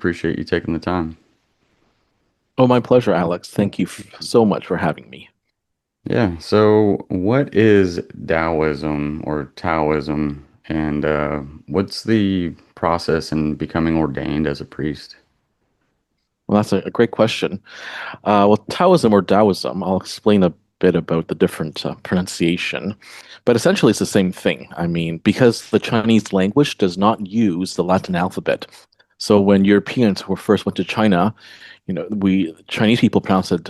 appreciate you taking the time. Oh, my pleasure, Alex. Thank you so much for having me. Yeah, so what is Taoism or Taoism, and what's the process in becoming ordained as a priest? Well, that's a great question. Well, Taoism or Taoism, I'll explain a bit about the different pronunciation, but essentially it's the same thing. I mean, because the Chinese language does not use the Latin alphabet. So when Europeans were first went to China, we Chinese people pronounced it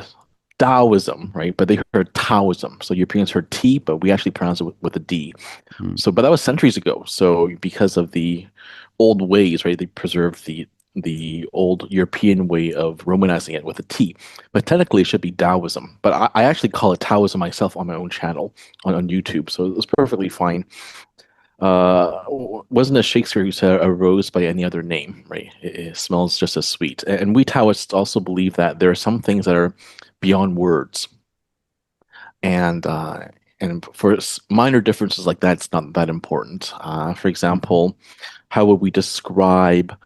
Taoism, right? But they heard Taoism. So Europeans heard T, but we actually pronounce it with a D. Hmm. But that was centuries ago. So because of the old ways, right, they preserved the old European way of romanizing it with a T. But technically, it should be Taoism. But I actually call it Taoism myself on my own channel on YouTube. So it was perfectly fine. Wasn't it Shakespeare who said a rose by any other name, right? It smells just as sweet. And we Taoists also believe that there are some things that are beyond words. And for minor differences like that, it's not that important. For example, how would we describe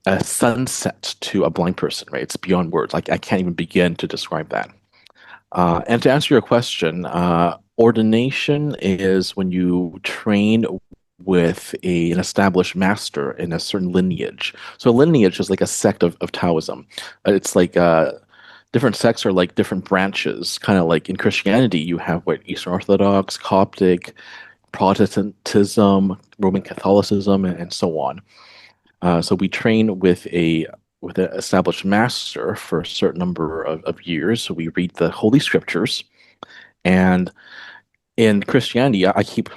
a sunset to a blind person, right? It's beyond words. Like I can't even begin to describe that. And to answer your question, ordination is when you train with an established master in a certain lineage. So lineage is like a sect of Taoism. It's like different sects are like different branches. Kind of like in Christianity, you have what Eastern Orthodox, Coptic, Protestantism, Roman Catholicism, and so on. So we train with an established master for a certain number of years. So we read the Holy Scriptures. And in Christianity, I keep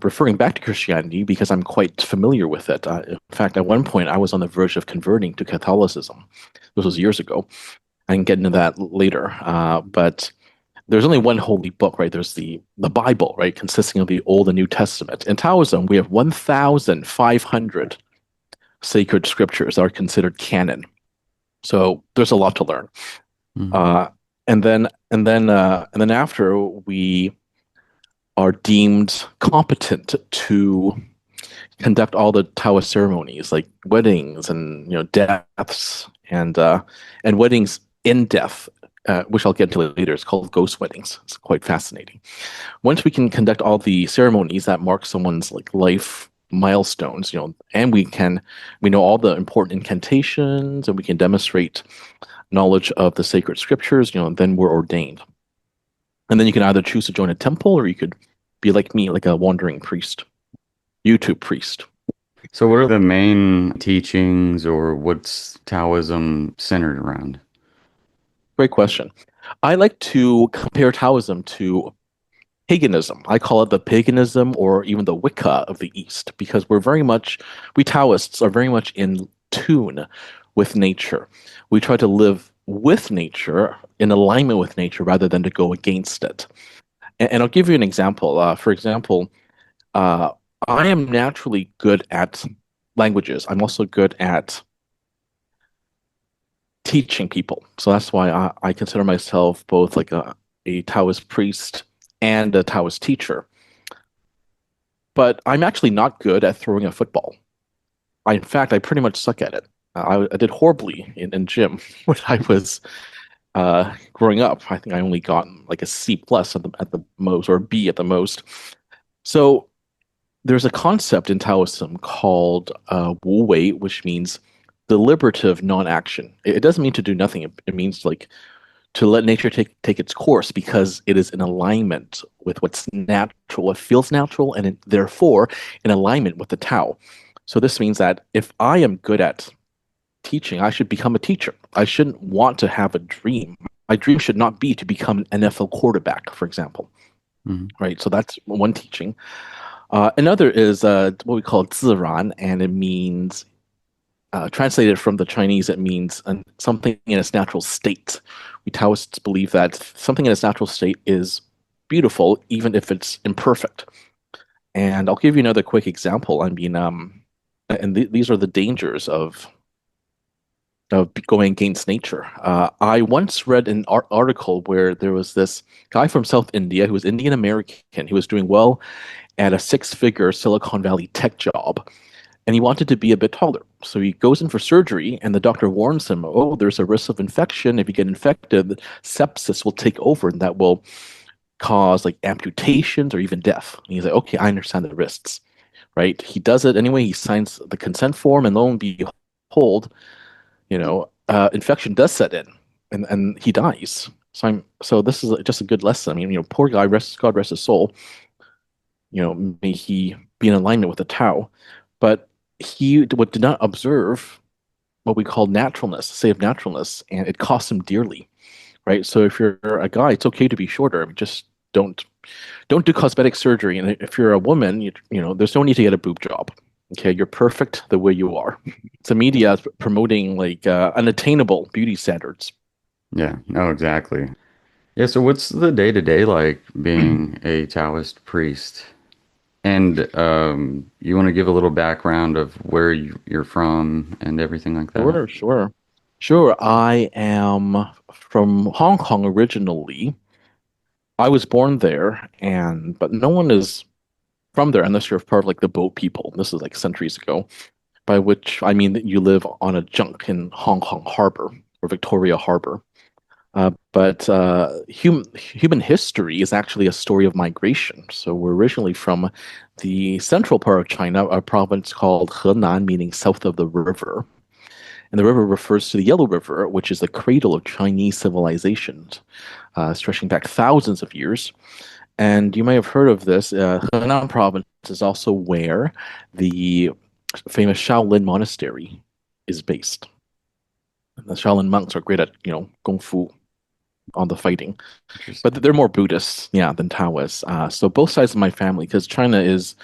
referring back to Christianity because I'm quite familiar with it. In fact, at one point, I was on the verge of converting to Catholicism. This was years ago. I can get into that later. But there's only one holy book, right? There's the Bible, right, consisting of the Old and New Testament. In Taoism, we have 1,500 sacred scriptures that are considered canon. So there's a lot to learn. Hmm. Uh, and then after we are deemed competent to conduct all the Taoist ceremonies like weddings and deaths and weddings in death, which I'll get into later. It's called ghost weddings. It's quite fascinating. Once we can conduct all the ceremonies that mark someone's like life milestones, and we know all the important incantations and we can demonstrate knowledge of the sacred scriptures, then we're ordained. And then you can either choose to join a temple or you could be like me, like a wandering priest, YouTube priest. So, what are the main teachings, or what's Taoism centered around? Great question. I like to compare Taoism to paganism. I call it the paganism or even the Wicca of the East because we Taoists are very much in tune with nature. We try to live with nature, in alignment with nature, rather than to go against it. And I'll give you an example. For example, uh, I am naturally good at languages. I'm also good at teaching people. So that's why I consider myself both like a Taoist priest and a Taoist teacher. But I'm actually not good at throwing a football. In fact, I pretty much suck at it. I did horribly in gym when I was growing up. I think I only got like a C plus at the most, or a B at the most. So there's a concept in Taoism called Wu Wei, which means deliberative non-action. It doesn't mean to do nothing. It means like to let nature take its course because it is in alignment with what's natural, what feels natural, and therefore in alignment with the Tao. So this means that if I am good at teaching, I should become a teacher. I shouldn't want to have a dream. My dream should not be to become an NFL quarterback, for example. Hmm. Right. So that's one teaching. Another is what we call 自然, and it means translated from the Chinese, it means something in its natural state. We Taoists believe that something in its natural state is beautiful, even if it's imperfect. And I'll give you another quick example. I mean, and these are the dangers of going against nature. I once read an article where there was this guy from South India who was Indian American. He was doing well at a six-figure Silicon Valley tech job. and he wanted to be a bit taller. So he goes in for surgery, and the doctor warns him, "Oh, there's a risk of infection. If you get infected, sepsis will take over, and that will cause like amputations or even death." And he's like, "Okay, I understand the risks." Right? He does it anyway. He signs the consent form, and lo and behold, infection does set in, and he dies. So this is just a good lesson. I mean, poor guy, God rest his soul. May he be in alignment with the Tao, but he did not observe what we call naturalness, say of naturalness, and it costs him dearly, right? So if you're a guy, it's okay to be shorter. I mean, just don't do cosmetic surgery. And if you're a woman, there's no need to get a boob job. Okay, you're perfect the way you are. The media is promoting like unattainable beauty standards. Yeah, no, exactly. Yeah, so what's the day to day like being a Taoist priest? And you want to give a little background of where you're from and everything like that? Sure, sure. Sure, I am from Hong Kong originally. I was born there, and but no one is from there unless you're part of like the boat people. This is like centuries ago, by which I mean that you live on a junk in Hong Kong Harbor or Victoria Harbor. But human history is actually a story of migration. So we're originally from the central part of China, a province called Henan, meaning south of the river. And the river refers to the Yellow River, which is the cradle of Chinese civilization, stretching back thousands of years. And you may have heard of this. Henan province is also where the famous Shaolin Monastery is based. And the Shaolin monks are great at, kung fu on the fighting, but Interesting. they're more Buddhists, yeah, than Taoists. So both sides of my family, because China is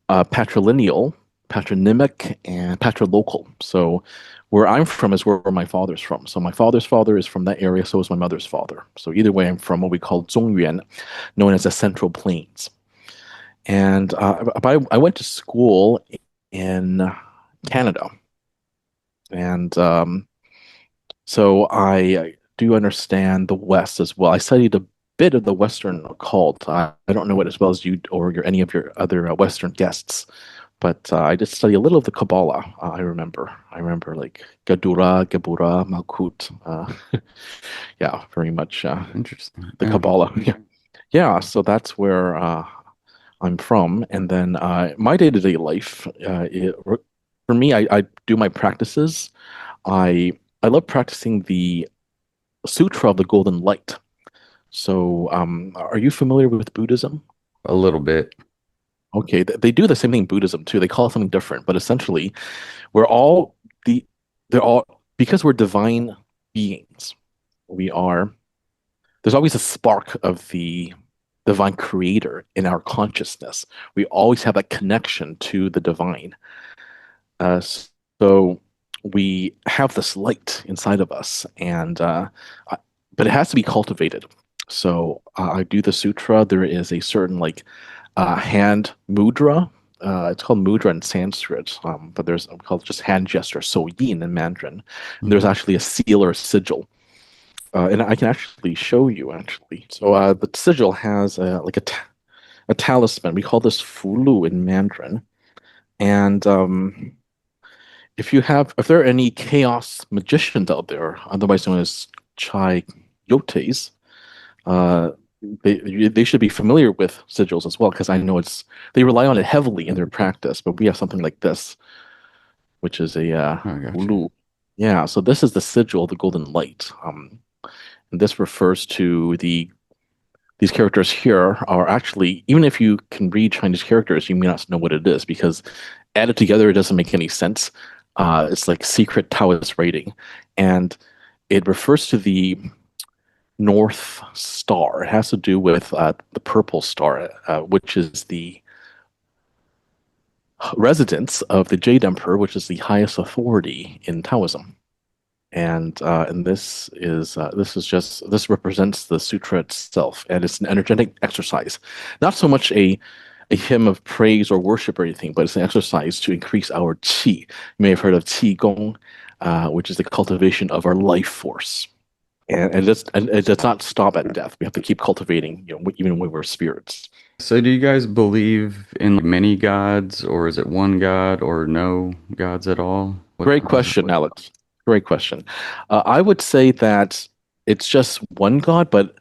patrilineal, patronymic, and patrilocal. So where I'm from is where my father's from. So my father's father is from that area, so is my mother's father. So either way, I'm from what we call Zongyuan, known as the Central Plains. And but I went to school in Canada, and so I do understand the West as well. I studied a bit of the Western occult. I don't know it as well as you or any of your other Western guests, but I did study a little of the Kabbalah. I remember like Gadura, Gebura, Malkut. Yeah, very much Interesting. the Yeah. Kabbalah. Yeah, yeah. So that's where I'm from, and then my day-to-day life. For me, I do my practices. I I love practicing the Sutra of the Golden Light. So, are you familiar with Buddhism? A little bit. Okay, they do the same thing in Buddhism too. They call it something different, but essentially, we're all the they're all because we're divine beings. We are there's always a spark of the divine creator in our consciousness. We always have that connection to the divine. Uh, so we have this light inside of us, and I- but it has to be cultivated. So I do the sutra. There is a certain like hand mudra. It's called mudra in Sanskrit, but there's called just hand gesture, so yin in Mandarin. And there's Hmm. actually a seal or a sigil, and I can actually show you actually. So the sigil has like a talisman. We call this fulu in Mandarin, and if there are any chaos magicians out there, otherwise known as chai yotes, uh, they should be familiar with sigils as well, because I know they rely on it heavily in their practice. But we have something like this, which is a Oh, I got you. ulu. Yeah, so this is the sigil, the golden light. And this refers to these characters here are actually, even if you can read Chinese characters, you may not know what it is because added together, it doesn't make any sense. It's like secret Taoist writing, and it refers to the North Star. It has to do with the purple star, which is the residence of the Jade Emperor, which is the highest authority in Taoism. And this represents the sutra itself, and it's an energetic exercise, not so much a hymn of praise or worship or anything, but it's an exercise to increase our qi. You may have heard of qi gong, which is the cultivation of our life force, and it does not stop at death. We have to keep cultivating, even when we're spirits. So do you guys believe in like, many gods, or is it one god, or no gods at all? What, Great how does it question, work? Alex. Great question. I would say that it's just one God, but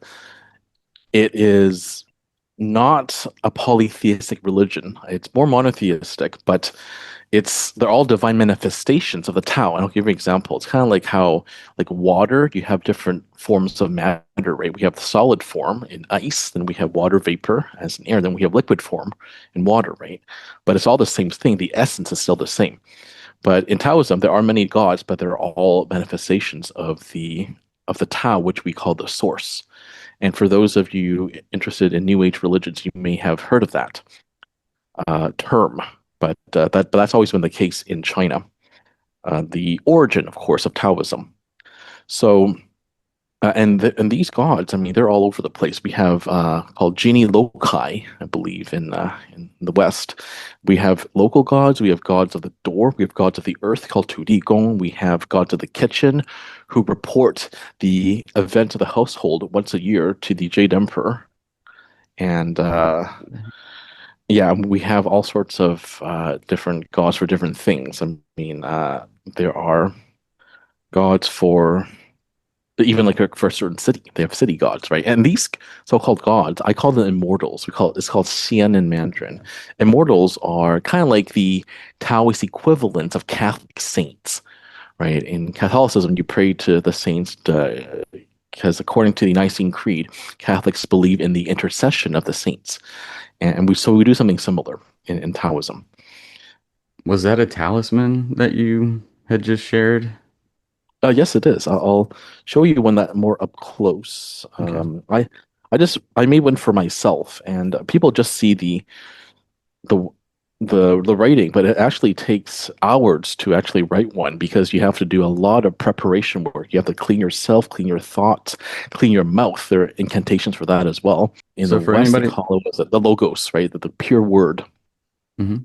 it is not a polytheistic religion. It's more monotheistic, but they're all divine manifestations of the Tao. And I'll give you an example. It's kind of like how, like water, you have different forms of matter, right? We have the solid form in ice, then we have water vapor as in air, then we have liquid form in water, right? But it's all the same thing. The essence is still the same. But in Taoism, there are many gods, but they're all manifestations of the Tao, which we call the source. And for those of you interested in New Age religions, you may have heard of that term, but that's always been the case in China. The origin, of course, of Taoism. So, and these gods, I mean, they're all over the place. We have called genie loci, I believe, in the West. We have local gods. We have gods of the door. We have gods of the earth called Tu Di Gong. We have gods of the kitchen, who report the event of the household once a year to the Jade Emperor. And yeah, we have all sorts of different gods for different things. I mean, there are gods for even like for a certain city. They have city gods, right? And these so-called gods, I call them immortals. It's called Xian in Mandarin. Immortals are kind of like the Taoist equivalent of Catholic saints, right? In Catholicism, you pray to the saints because according to the Nicene Creed, Catholics believe in the intercession of the saints, and we do something similar in Taoism. Was that a talisman that you had just shared? Yes, it is. I'll show you one that more up close. Okay. I made one for myself, and people just see the the writing, but it actually takes hours to actually write one because you have to do a lot of preparation work. You have to clean yourself, clean your thoughts, clean your mouth. There are incantations for that as well. In the So for West, they anybody, call it the logos, right? The pure word. Mhm.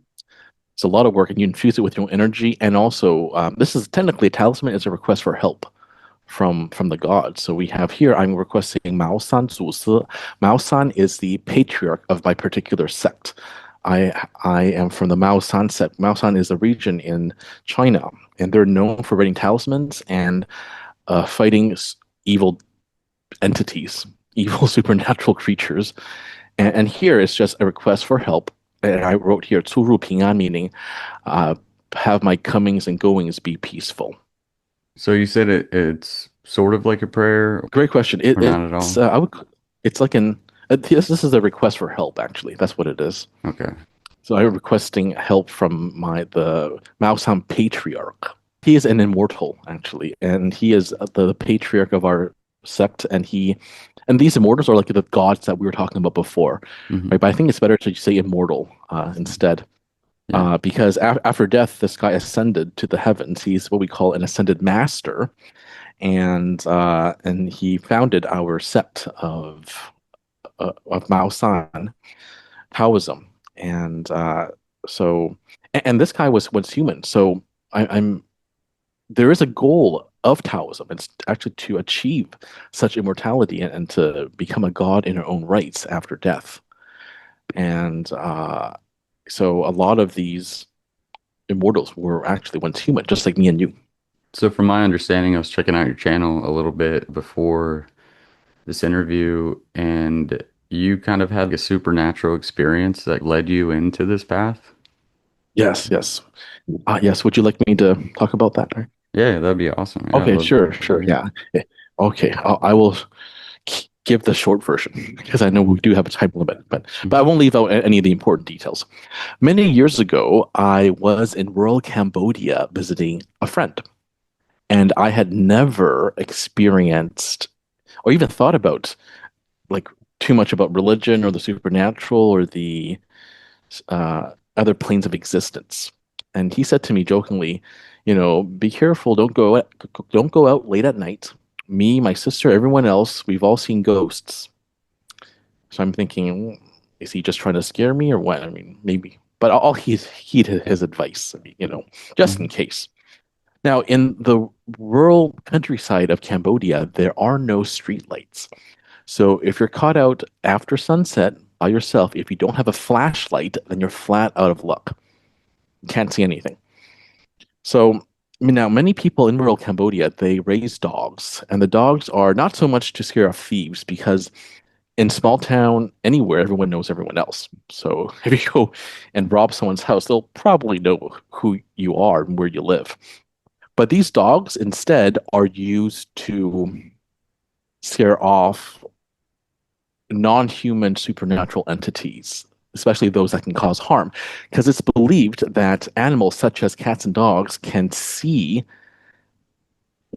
It's a lot of work, and you infuse it with your own energy. And also, this is technically a talisman. It's a request for help from the gods. So we have here, I'm requesting Mao San Zu Si. Mao San is the patriarch of my particular sect. I am from the Mao San sect. Mao San is a region in China, and they're known for writing talismans and fighting evil entities, evil supernatural creatures. And here it's just a request for help. And I wrote here, 出入平安, meaning uh, have my comings and goings be peaceful. So you said it's sort of like a prayer Great question. or not at It's all? it's like an this is a request for help actually. That's what it is. Okay. So I'm requesting help from the Maoshan patriarch. He is an immortal actually, and he is the patriarch of our sect. And these immortals are like the gods that we were talking about before, Hmm. right? But I think it's better to say immortal instead. Yeah. Because after death, this guy ascended to the heavens. He's what we call an ascended master, and he founded our sect of Mao San Taoism, and so and this guy was human. So I'm there is a goal of Taoism. It's actually to achieve such immortality and to become a god in our own rights after death. And so a lot of these immortals were actually once human, just like me and you. So from my understanding, I was checking out your channel a little bit before this interview, and you kind of had a supernatural experience that led you into this path. Yes, yes. Yes, would you like me to talk about that? Yeah, that'd be awesome. Yeah, I'd Okay, love sure, to sure. hear. Yeah. Okay, I will give the short version because I know we do have a time limit, but I Mhm. won't leave out any of the important details. Many years ago, I was in rural Cambodia visiting a friend, and I had never experienced or even thought about like too much about religion or the supernatural or the other planes of existence. And he said to me jokingly, be careful, don't go out late at night. Me, my sister, everyone else, we've all seen ghosts. So I'm thinking, is he just trying to scare me or what? I mean, maybe, but I'll heed his advice. I mean, just in Mhm. case. Now, in the rural countryside of Cambodia, there are no streetlights. So if you're caught out after sunset, by yourself, if you don't have a flashlight, then you're flat out of luck. You can't see anything. So, I mean, now many people in rural Cambodia, they raise dogs, and the dogs are not so much to scare off thieves because in small town, anywhere, everyone knows everyone else. So if you go and rob someone's house, they'll probably know who you are and where you live. But these dogs instead are used to scare off non-human supernatural entities, especially those that can cause harm, because it's believed that animals such as cats and dogs can see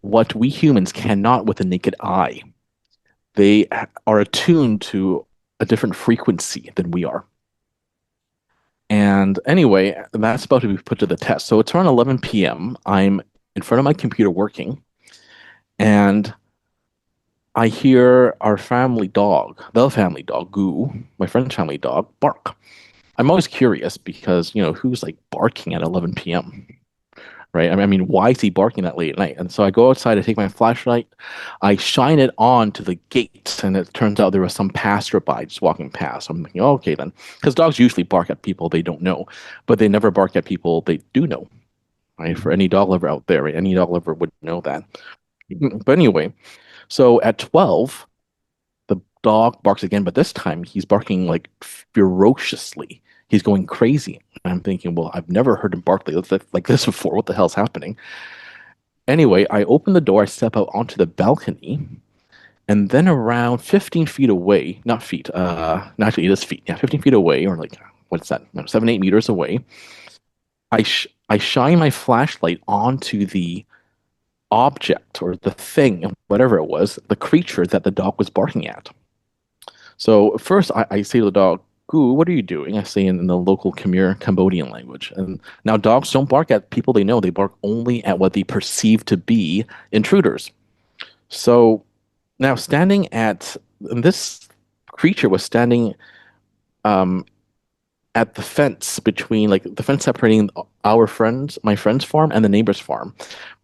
what we humans cannot with the naked eye. They are attuned to a different frequency than we are. And anyway, that's about to be put to the test. So it's around 11 p.m. I'm in front of my computer working, and I hear our family dog, the family dog, Goo, my friend's family dog, bark. I'm always curious because, who's like barking at 11 p.m., right? I mean, why is he barking that late at night? And so I go outside, I take my flashlight, I shine it on to the gate, and it turns out there was some passerby just walking past. I'm thinking, oh, okay then, because dogs usually bark at people they don't know, but they never bark at people they do know, right? For any dog lover out there, right? Any dog lover would know that. But anyway, so at 12, the dog barks again, but this time he's barking like ferociously. He's going crazy. And I'm thinking, well, I've never heard him bark like this before. What the hell's happening? Anyway, I open the door, I step out onto the balcony, and then around 15 feet away, not feet, no, actually it is feet, yeah, 15 feet away, or like, what's that, no, 7, 8 meters away, I shine my flashlight onto the object or the thing, whatever it was, the creature that the dog was barking at. So first, I say to the dog, "Goo, what are you doing?" I say in the local Khmer Cambodian language. And now dogs don't bark at people they know; they bark only at what they perceive to be intruders. So now, and this creature was standing um, at the fence between, like the fence separating my friend's farm, and the neighbor's farm.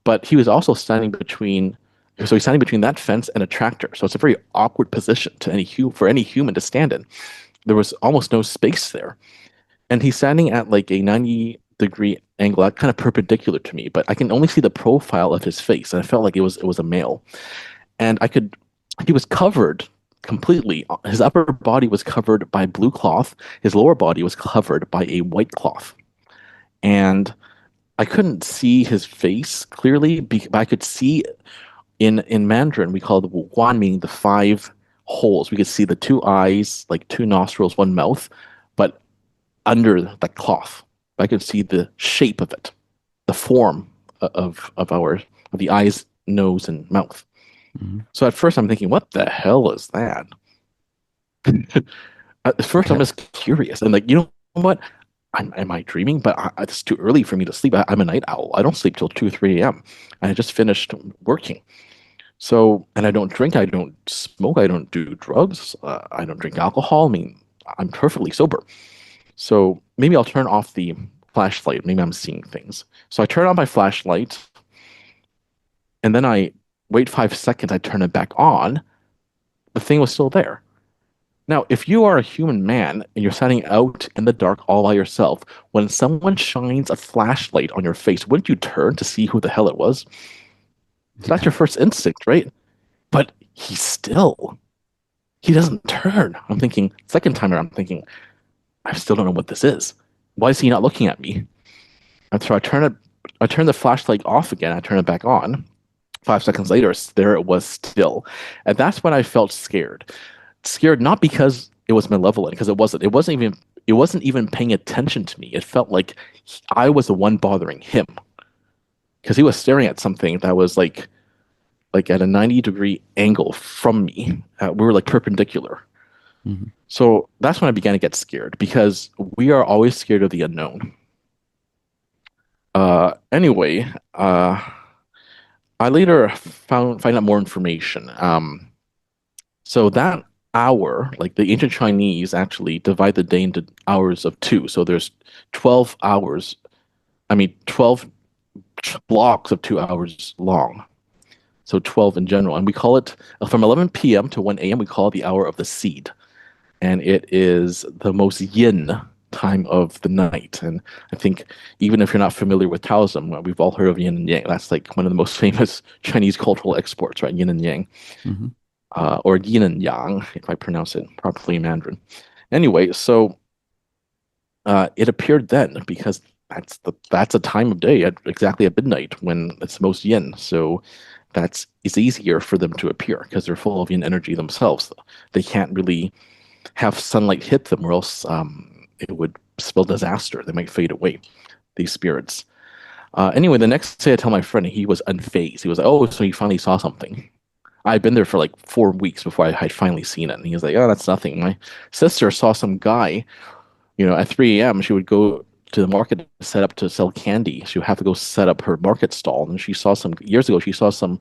But he was also standing between, so he's standing between that fence and a tractor. So it's a very awkward position for any human to stand in. There was almost no space there. And he's standing at like a 90-degree angle, kind of perpendicular to me, but I can only see the profile of his face. And I felt like it was a male. And he was covered completely. His upper body was covered by blue cloth. His lower body was covered by a white cloth. And I couldn't see his face clearly, but I could see in Mandarin, we call it the Guan, meaning the five holes. We could see the two eyes, like two nostrils, one mouth, but under the cloth. I could see the shape of it, the form of the eyes, nose, and mouth. Hmm. So at first I'm thinking, what the hell is that? At first I'm just curious, and like, you know what? Am I dreaming? But it's too early for me to sleep. I'm a night owl. I don't sleep till 2, 3 a.m. And I just finished working. So, and I don't drink, I don't smoke, I don't do drugs, I don't drink alcohol. I mean, I'm perfectly sober. So maybe I'll turn off the flashlight. Maybe I'm seeing things. So I turn on my flashlight, and then I wait 5 seconds, I turn it back on. The thing was still there. Now, if you are a human man and you're standing out in the dark all by yourself, when someone shines a flashlight on your face, wouldn't you turn to see who the hell it was? So that's Yeah. your first instinct, right? But he doesn't turn. I'm thinking, second time around, I'm thinking, I still don't know what this is. Why is he not looking at me? And so I turn the flashlight off again. I turn it back on. 5 seconds later, there it was still. And that's when I felt scared. Scared not because it was malevolent, because it wasn't. It wasn't even paying attention to me. It felt like I was the one bothering him. Because he was staring at something that was like at a 90-degree angle from me. We were like perpendicular. Hmm. So that's when I began to get scared because we are always scared of the unknown. Anyway, I later find out more information. So that hour, like the ancient Chinese actually divide the day into hours of two. So there's 12 hours. I mean, 12 blocks of 2 hours long. So 12 in general. And we call it from 11 p.m. to 1 a.m. We call it the hour of the seed. and it is the most yin time of the night. And I think even if you're not familiar with Taoism, we've all heard of yin and yang. That's like one of the most famous Chinese cultural exports, right? Yin and yang, Hmm. or yin and yang, if I pronounce it properly in Mandarin. Anyway, so it appeared then because that's a time of day at exactly at midnight when it's most yin. So it's easier for them to appear because they're full of yin energy themselves. They can't really have sunlight hit them, or else it would spell disaster. They might fade away. These spirits. Anyway, the next day I tell my friend, he was unfazed. He was like, "Oh, so you finally saw something." I'd been there for like 4 weeks before I had finally seen it, and he was like, "Oh, that's nothing." My sister saw some guy, at 3 a.m. She would go to the market to set up to sell candy. She would have to go set up her market stall, and she saw some years ago. She saw some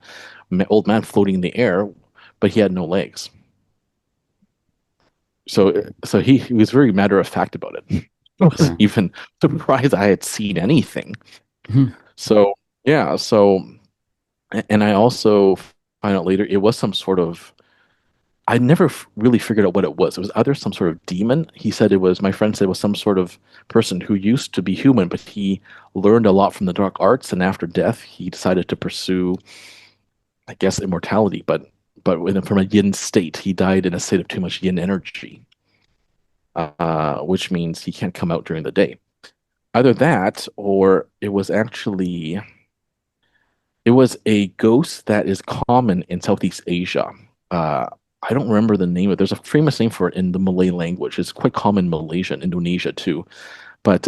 old man floating in the air, but he had no legs. So he was very matter of fact about it. I wasn't Okay. even surprised I had seen anything. Mhm. So yeah, and I also find out later it was some sort of I never really figured out what it was. It was either some sort of demon. He said it was, my friend said it was some sort of person who used to be human, but he learned a lot from the dark arts, and after death, he decided to pursue, I guess, immortality, from a yin state. He died in a state of too much yin energy, which means he can't come out during the day. Either that, or it was a ghost that is common in Southeast Asia. Uh, I don't remember the name of it. There's a famous name for it in the Malay language. It's quite common in Malaysia and Indonesia too. But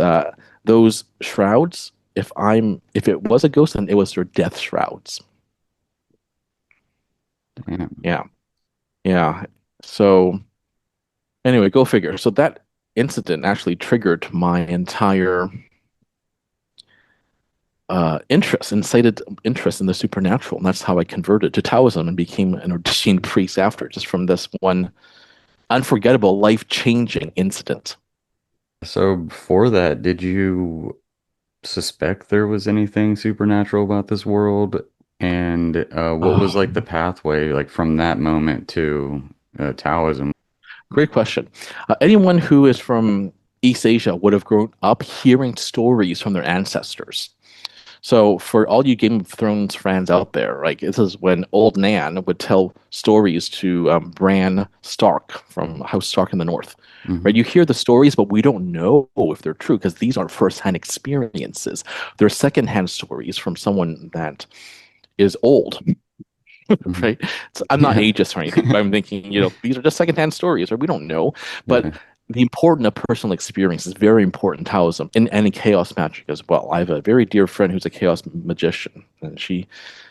those shrouds, if it was a ghost, then it was their death shrouds. Damn. Yeah, yeah. So anyway, go figure. So that incident actually triggered my entire incited interest in the supernatural, and that's how I converted to Taoism and became an ordained priest after, just from this one unforgettable, life-changing incident. So before that, did you suspect there was anything supernatural about this world? And what was like the Oh, pathway, like from that moment to Taoism? great question. Anyone who is from East Asia would have grown up hearing stories from their ancestors. So, for all you Game of Thrones fans out there, like this is when old Nan would tell stories to Bran Stark from House Stark in the North. Right? Hmm. You hear the stories, but we don't know if they're true because these aren't first-hand experiences. They're second-hand stories from someone that is old, Hmm. right? So I'm not Yeah. ageist or anything, but I'm thinking, these are just second-hand stories, or we don't know. But Yeah. the importance of personal experience is very important in Taoism and in chaos magic as well. I have a very dear friend who's a chaos magician, and she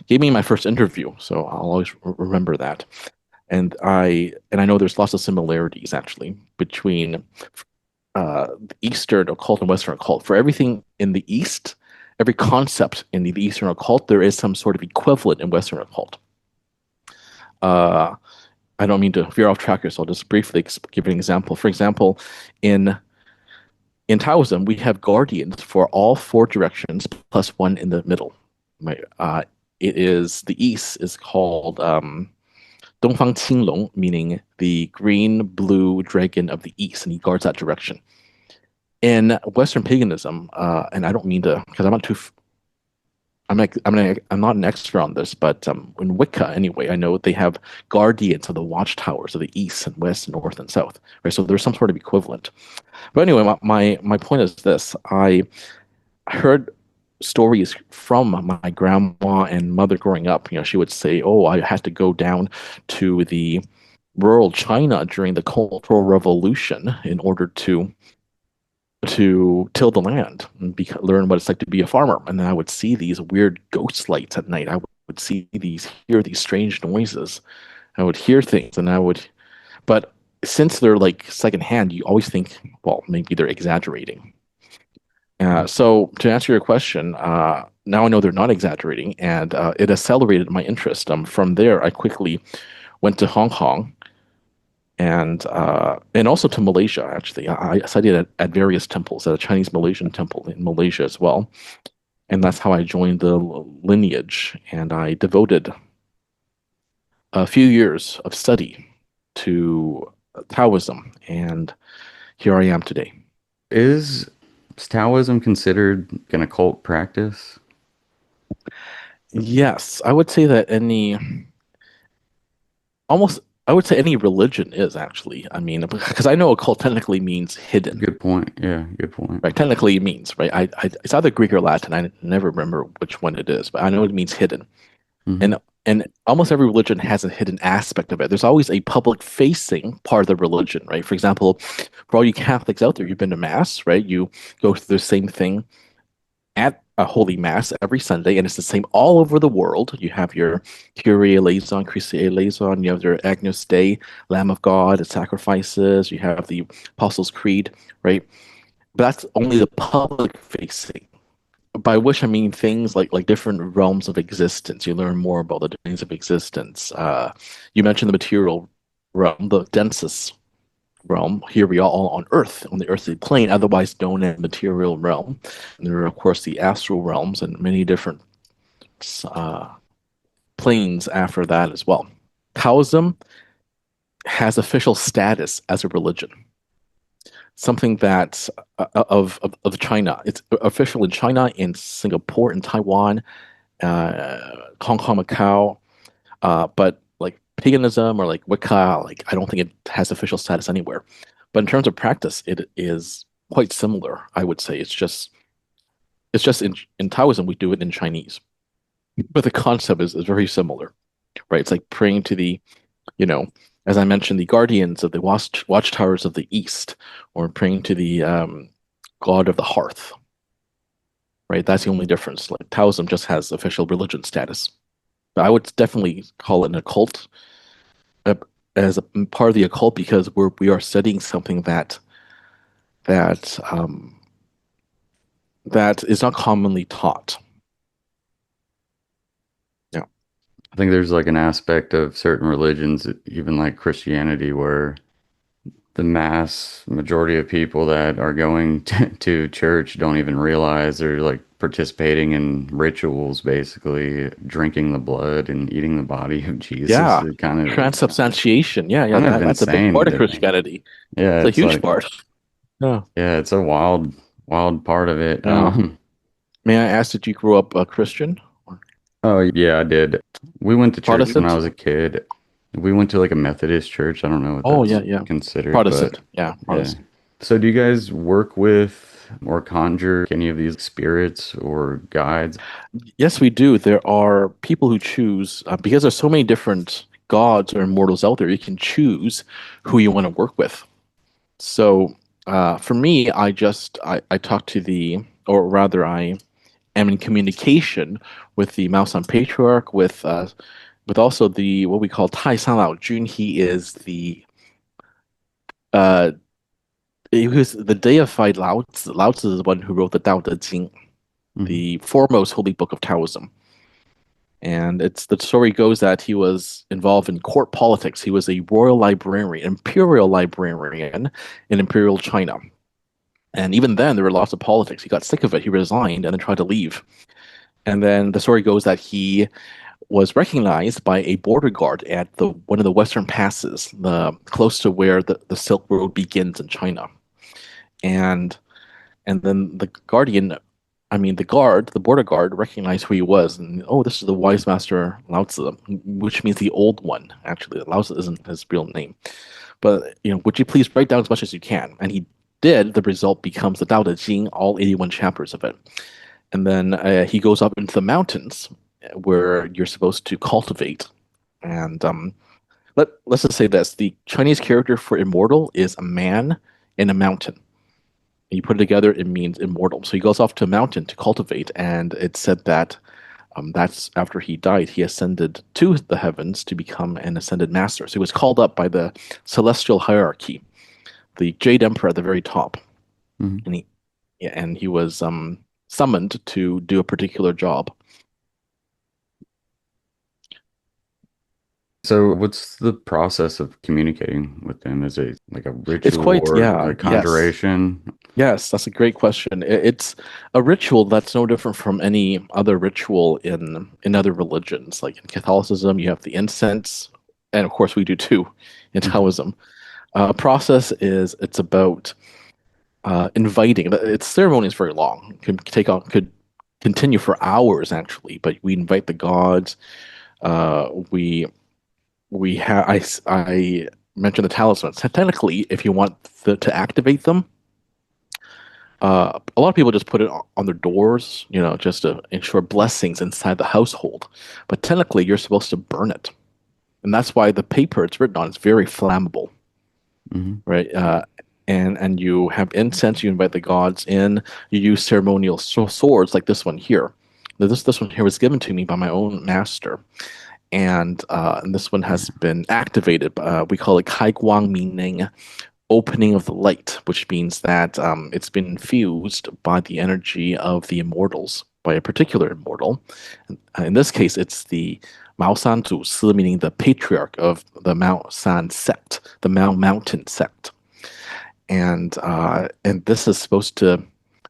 gave me my first interview, so I'll always remember that. And I know there's lots of similarities actually between the Eastern occult and Western occult. For everything in the East, every concept in the Eastern occult, there is some sort of equivalent in Western occult. Uh, I don't mean to veer off track here, so I'll just briefly give an example. For example, in in Taoism, we have guardians for all four directions plus one in the middle. Right? The East is called Dongfang Qinglong, meaning the green blue dragon of the East, and he guards that direction. In Western paganism, and I don't mean to, because I'm not too I'm not an expert on this, but in Wicca anyway, I know they have guardians of the watchtowers of the east and west, north and south, right? So there's some sort of equivalent. But anyway, my point is this: I heard stories from my grandma and mother growing up. She would say, "Oh, I had to go down to the rural China during the Cultural Revolution in order to till the land and learn what it's like to be a farmer." And then I would see these weird ghost lights at night. I would hear these strange noises. I would hear things, but since they're like secondhand, you always think, well, maybe they're exaggerating. So to answer your question, now I know they're not exaggerating, and it accelerated my interest. From there, I quickly went to Hong Kong and also to Malaysia. Actually, I studied at various temples, at a Chinese Malaysian temple in Malaysia as well, and that's how I joined the lineage. And I devoted a few years of study to Taoism, and here I am today. Is Taoism considered an occult practice? Yes, I would say that almost, I would say any religion is actually. I mean, because I know occult technically means hidden, Good point. Yeah, good point. right? Technically, it means, right? It's either Greek or Latin. I never remember which one it is, but I know it means hidden. Hmm. And and almost every religion has a hidden aspect of it. There's always a public facing part of the religion, right? For example, for all you Catholics out there, you've been to mass, right? You go through the same thing at a holy mass every Sunday, and it's the same all over the world. You have your Kyrie eleison, Christe eleison, you have your Agnus Dei, Lamb of God, the sacrifices, you have the Apostles' Creed, right? But that's only the public facing. By which I mean things like different realms of existence. You learn more about the domains of existence. You mentioned the material realm, the densest realm. Here we are all on Earth, on the earthly plane, otherwise known as material realm. And there are, of course, the astral realms and many different uh, planes after that as well. Taoism has official status as a religion, something that of China. It's official in China, in Singapore, in Taiwan, Hong Kong, Macau, but like paganism or like Wicca, like I don't think it has official status anywhere. But in terms of practice, it is quite similar. I would say it's just in Taoism we do it in Chinese, but the concept is very similar, right? It's like praying to the, you know, as I mentioned, the guardians of the watchtowers of the east, or praying to the god of the hearth, right? That's the only difference. Like Taoism just has official religion status. But I would definitely call it an occult, uh, as a part of the occult, because we are studying something that that is not commonly taught. Yeah. I think there's like an aspect of certain religions, even like Christianity, where the mass majority of people that are going to church don't even realize they're like participating in rituals, basically drinking the blood and eating the body of Jesus. Yeah. It kind of Transubstantiation. Yeah, yeah, kind of that's a big insane part of to me. Christianity. Yeah, It's a it's huge like part. Yeah. yeah, it's a wild part of it. Yeah. May I ask, did you grow up a Christian or Oh yeah, I did. We went to church when I Protestant? was a kid. We went to like a Methodist church. I don't know what Oh, yeah, that's yeah. considered, but Protestant. Yeah, yeah. Protestant. So do you guys work with or conjure any of these spirits or guides? Yes, we do. There are people who choose, because there's so many different gods or immortals out there, you can choose who you want to work with. So, for me, I talk to the, or rather, I am in communication with the Maosan Patriarch, with also the what we call Tai San Lao Jun. He is uh he was the deified Lao Tzu. Lao Tzu is the one who wrote the Tao Te Ching, Hmm. the foremost holy book of Taoism. And it's the story goes that he was involved in court politics. He was a royal librarian, imperial librarian in imperial China. And even then, there were lots of politics. He got sick of it. He resigned and then tried to leave. And then the story goes that he was recognized by a border guard at the one of the western passes, the close to where the Silk Road begins in China. And and then the guardian, I mean the guard, the border guard recognized who he was, and oh, this is the wise master Lao Tzu, which means the old one. Actually, Lao Tzu isn't his real name, but would you please write down as much as you can? And he did. The result becomes the Tao Te Ching, all 81 chapters of it. And then he goes up into the mountains where you're supposed to cultivate. And let's just say this: the Chinese character for immortal is a man in a mountain. And you put it together, it means immortal. So he goes off to a mountain to cultivate, and it's said that that's after he died, he ascended to the heavens to become an ascended master. So he was called up by the celestial hierarchy, the Jade Emperor at the very top, Hmm. and he yeah, and he was summoned to do a particular job. So what's the process of communicating with them? Is it like a It's ritual quite, or yeah, a yes. conjuration? Yes, that's a great question. It's a ritual that's no different from any other ritual in other religions. Like in Catholicism, you have the incense, and of course we do too in Hmm. Taoism. Process is it's about inviting. Its ceremony is very long. Could continue for hours actually. But we invite the gods. We have I mentioned the talismans. Technically, if you want to activate them, a lot of people just put it on their doors, just to ensure blessings inside the household. But technically, you're supposed to burn it, and that's why the paper it's written on is very flammable, Hmm. right? And you have incense. You invite the gods in. You use ceremonial swords like this one here. This one here was given to me by my own master, and this one has been activated. We call it Kai Guang, meaning opening of the light, which means that it's been infused by the energy of the immortals, by a particular immortal. In this case, it's the Mao San Zu Si, meaning the patriarch of the Mao San sect, the Mao Mountain sect. And this is supposed to.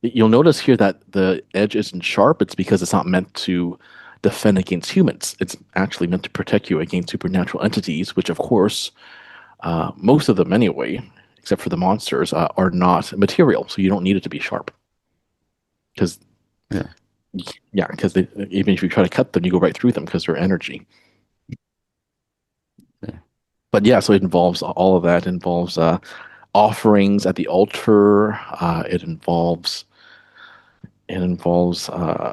You'll notice here that the edge isn't sharp. It's because it's not meant to defend against humans. It's actually meant to protect you against supernatural entities, which, of course, most of them anyway, except for the monsters, are not material, so you don't need it to be sharp. Because Yeah. yeah, because even if you try to cut them, you go right through them because they're energy. Yeah. But yeah, so it involves all of that. It involves offerings at the altar. It involves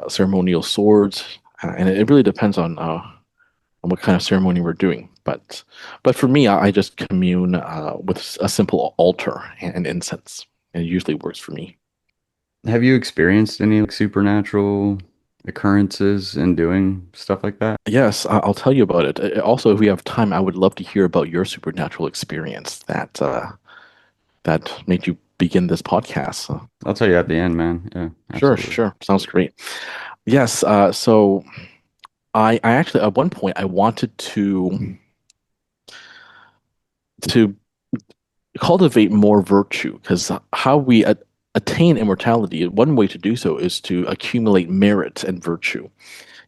ceremonial swords, and it really depends on what kind of ceremony we're doing. But for me, I just commune with a simple altar and incense. And it usually works for me. Have you experienced any like supernatural occurrences in doing stuff like that? Yes, I'll tell you about it. Also, if we have time, I would love to hear about your supernatural experience that made you begin this podcast. I'll tell you at the end, man. Yeah, Sure, absolutely. sure. Sounds great. Yes, so I actually at one point I wanted to cultivate more virtue because how we attain immortality, one way to do so is to accumulate merit and virtue.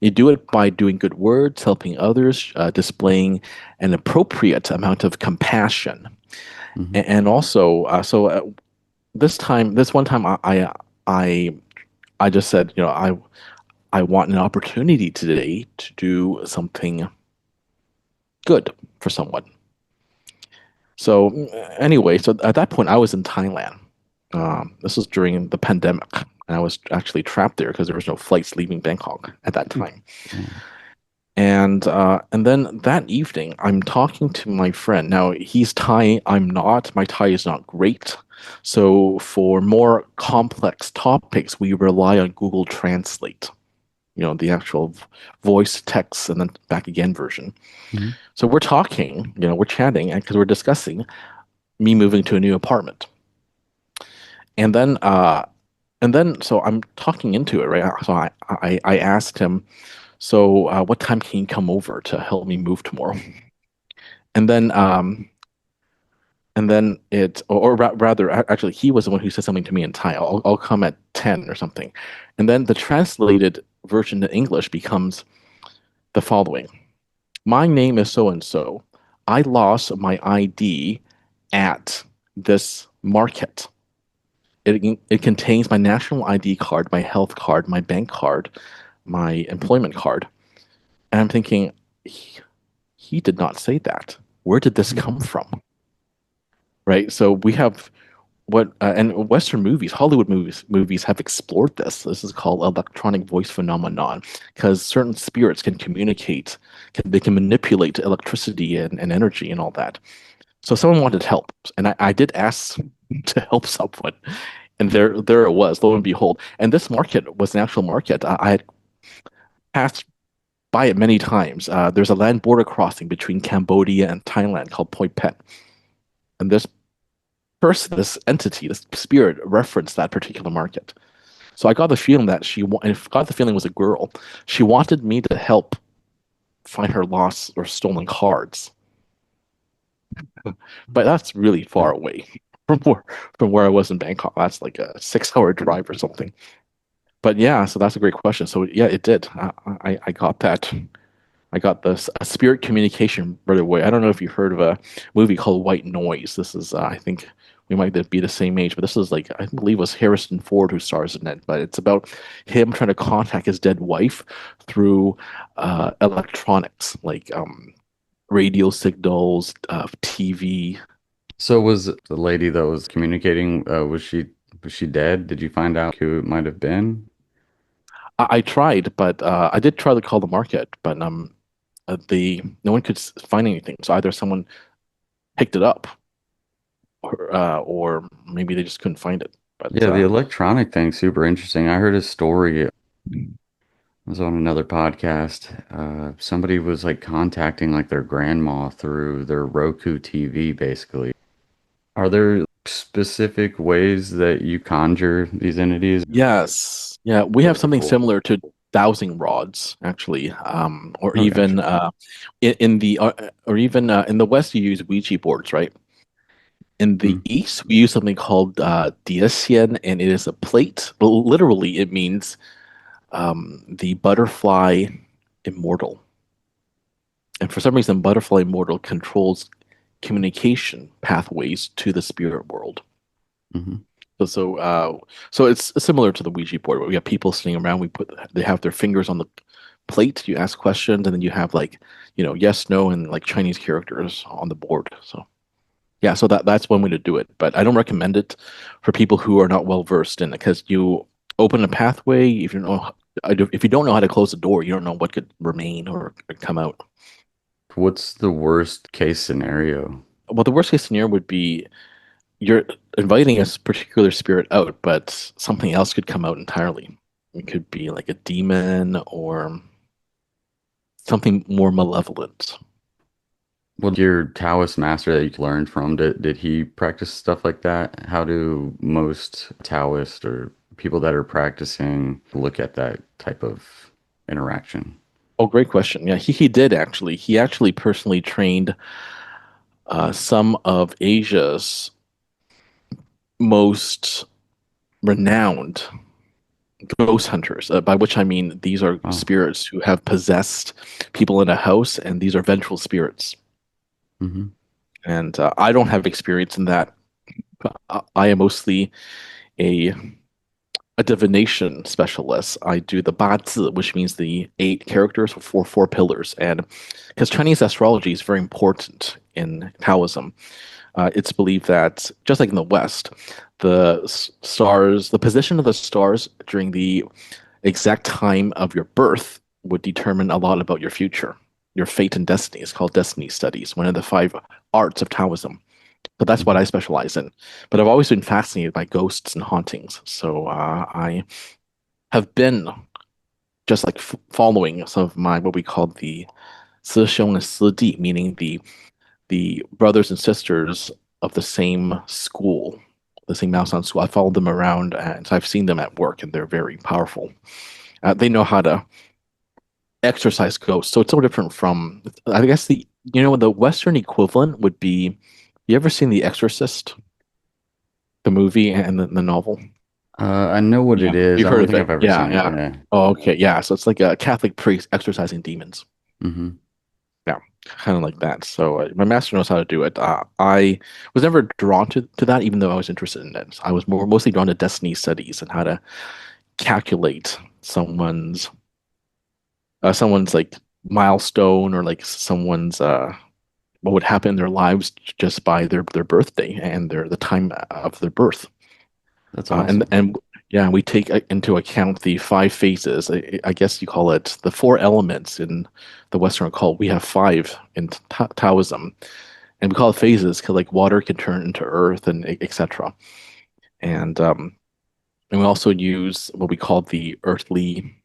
You do it by doing good words, helping others, displaying an appropriate amount of compassion, Hmm. and also, this one time, I, I just said, I want an opportunity today to do something good for someone. So anyway, so at that point, I was in Thailand. This was during the pandemic, and I was actually trapped there because there was no flights leaving Bangkok at that time. Damn. And then that evening, I'm talking to my friend. Now he's Thai, I'm not. My Thai is not great. So for more complex topics, we rely on Google Translate, the actual voice, text, and then back again version. Hmm. So we're talking, we're chatting, and because we're discussing me moving to a new apartment. And then so I'm talking into it, right? So I asked him, so what time can you come over to help me move tomorrow? And then rather, actually, he was the one who said something to me in Thai. I'll come at 10 or something. And then the translated version to English becomes the following. My name is so and so. I lost my ID at this market. It contains my national ID card, my health card, my bank card, my employment card. And I'm thinking, he did not say that. Where did this come from? Right? So we have and Western movies, Hollywood movies have explored this. This is called electronic voice phenomenon because certain spirits can communicate, they can manipulate electricity and energy and all that. So someone wanted help, and I did ask to help someone, and there it was, lo and behold. And this market was an actual market. I had passed by it many times. There's a land border crossing between Cambodia and Thailand called Point Pet, and this entity, this spirit referenced that particular market. So I got the feeling that I got the feeling it was a girl. She wanted me to help find her lost or stolen cards, but that's really far away from where I was in Bangkok. That's like a 6 hour drive or something. But yeah, so that's a great question. So yeah, it did. I got that. I got this a spirit communication right away. I don't know if you've heard of a movie called White Noise. This is, I think we might be the same age, but this is like, I believe it was Harrison Ford who stars in it. But it's about him trying to contact his dead wife through electronics, like radio signals, TV. So was the lady that was communicating, was she dead? Did you find out who it might have been? I tried, but I did try to call the market, but the no one could find anything. So either someone picked it up, or maybe they just couldn't find it. But Yeah, the electronic thing's super interesting. I heard a story. It was on another podcast. Somebody was like contacting like their grandma through their Roku TV, basically. Are there specific ways that you conjure these entities? yes, yeah, we have Really something cool. similar to dowsing rods, actually, or Oh, even gotcha. in the or even in the West, you use Ouija boards, right? In the Hmm. East, we use something called diasian, and it is a plate. But literally, it means the butterfly immortal. And for some reason, butterfly immortal controls communication pathways to the spirit world. Hmm. So it's similar to the Ouija board where we have people sitting around. They have their fingers on the plate. You ask questions, and then you have like, yes, no, and like Chinese characters on the board. So yeah, so that's one way to do it. But I don't recommend it for people who are not well versed in it because you open a pathway. If you don't know how to close the door, you don't know what could remain or come out. What's the worst case scenario? Well, the worst case scenario would be you're inviting a particular spirit out, but something else could come out entirely. It could be like a demon or something more malevolent. Well, your Taoist master that you learned from, did he practice stuff like that? How do most Taoists or people that are practicing look at that type of interaction? Oh, great question. Yeah, he did actually. He actually personally trained some of Asia's most renowned ghost hunters, by which I mean these are Oh, spirits who have possessed people in a house, and these are vengeful spirits. hmm. And I don't have experience in that. I am mostly a a divination specialist. I do the 八字, which means the 8 characters for 4 pillars. And because Chinese astrology is very important in Taoism, it's believed that just like in the West, the position of the stars during the exact time of your birth would determine a lot about your future. Your fate and destiny is called destiny studies, one of the 5 arts of Taoism. But that's what Hmm. I specialize in. But I've always been fascinated by ghosts and hauntings. So I have been just like following some of my what we call the 师兄 and 师弟, meaning the brothers and sisters of the same school, the same Maosan school. I followed them around, and so I've seen them at work, and they're very powerful. They know how to exorcise ghosts, so it's so different from, I guess, the Western equivalent would be. You ever seen The Exorcist, the movie and the novel? I know what Yeah, it is. you've I heard don't of think it. I've ever Yeah, seen it. yeah. Yeah. Oh, okay, yeah. So it's like a Catholic priest exorcising demons. Hmm. Yeah, kind of like that. So my master knows how to do it. I was never drawn to that, even though I was interested in it. I was mostly drawn to destiny studies and how to calculate someone's like milestone, or like someone's what would happen in their lives just by their birthday and the time of their birth. That's And awesome. and yeah, we take into account the 5 phases. I guess you call it the 4 elements in the Western occult. We have 5 in Taoism, and we call it phases because like water can turn into earth and etc. And and we also use what we call the earthly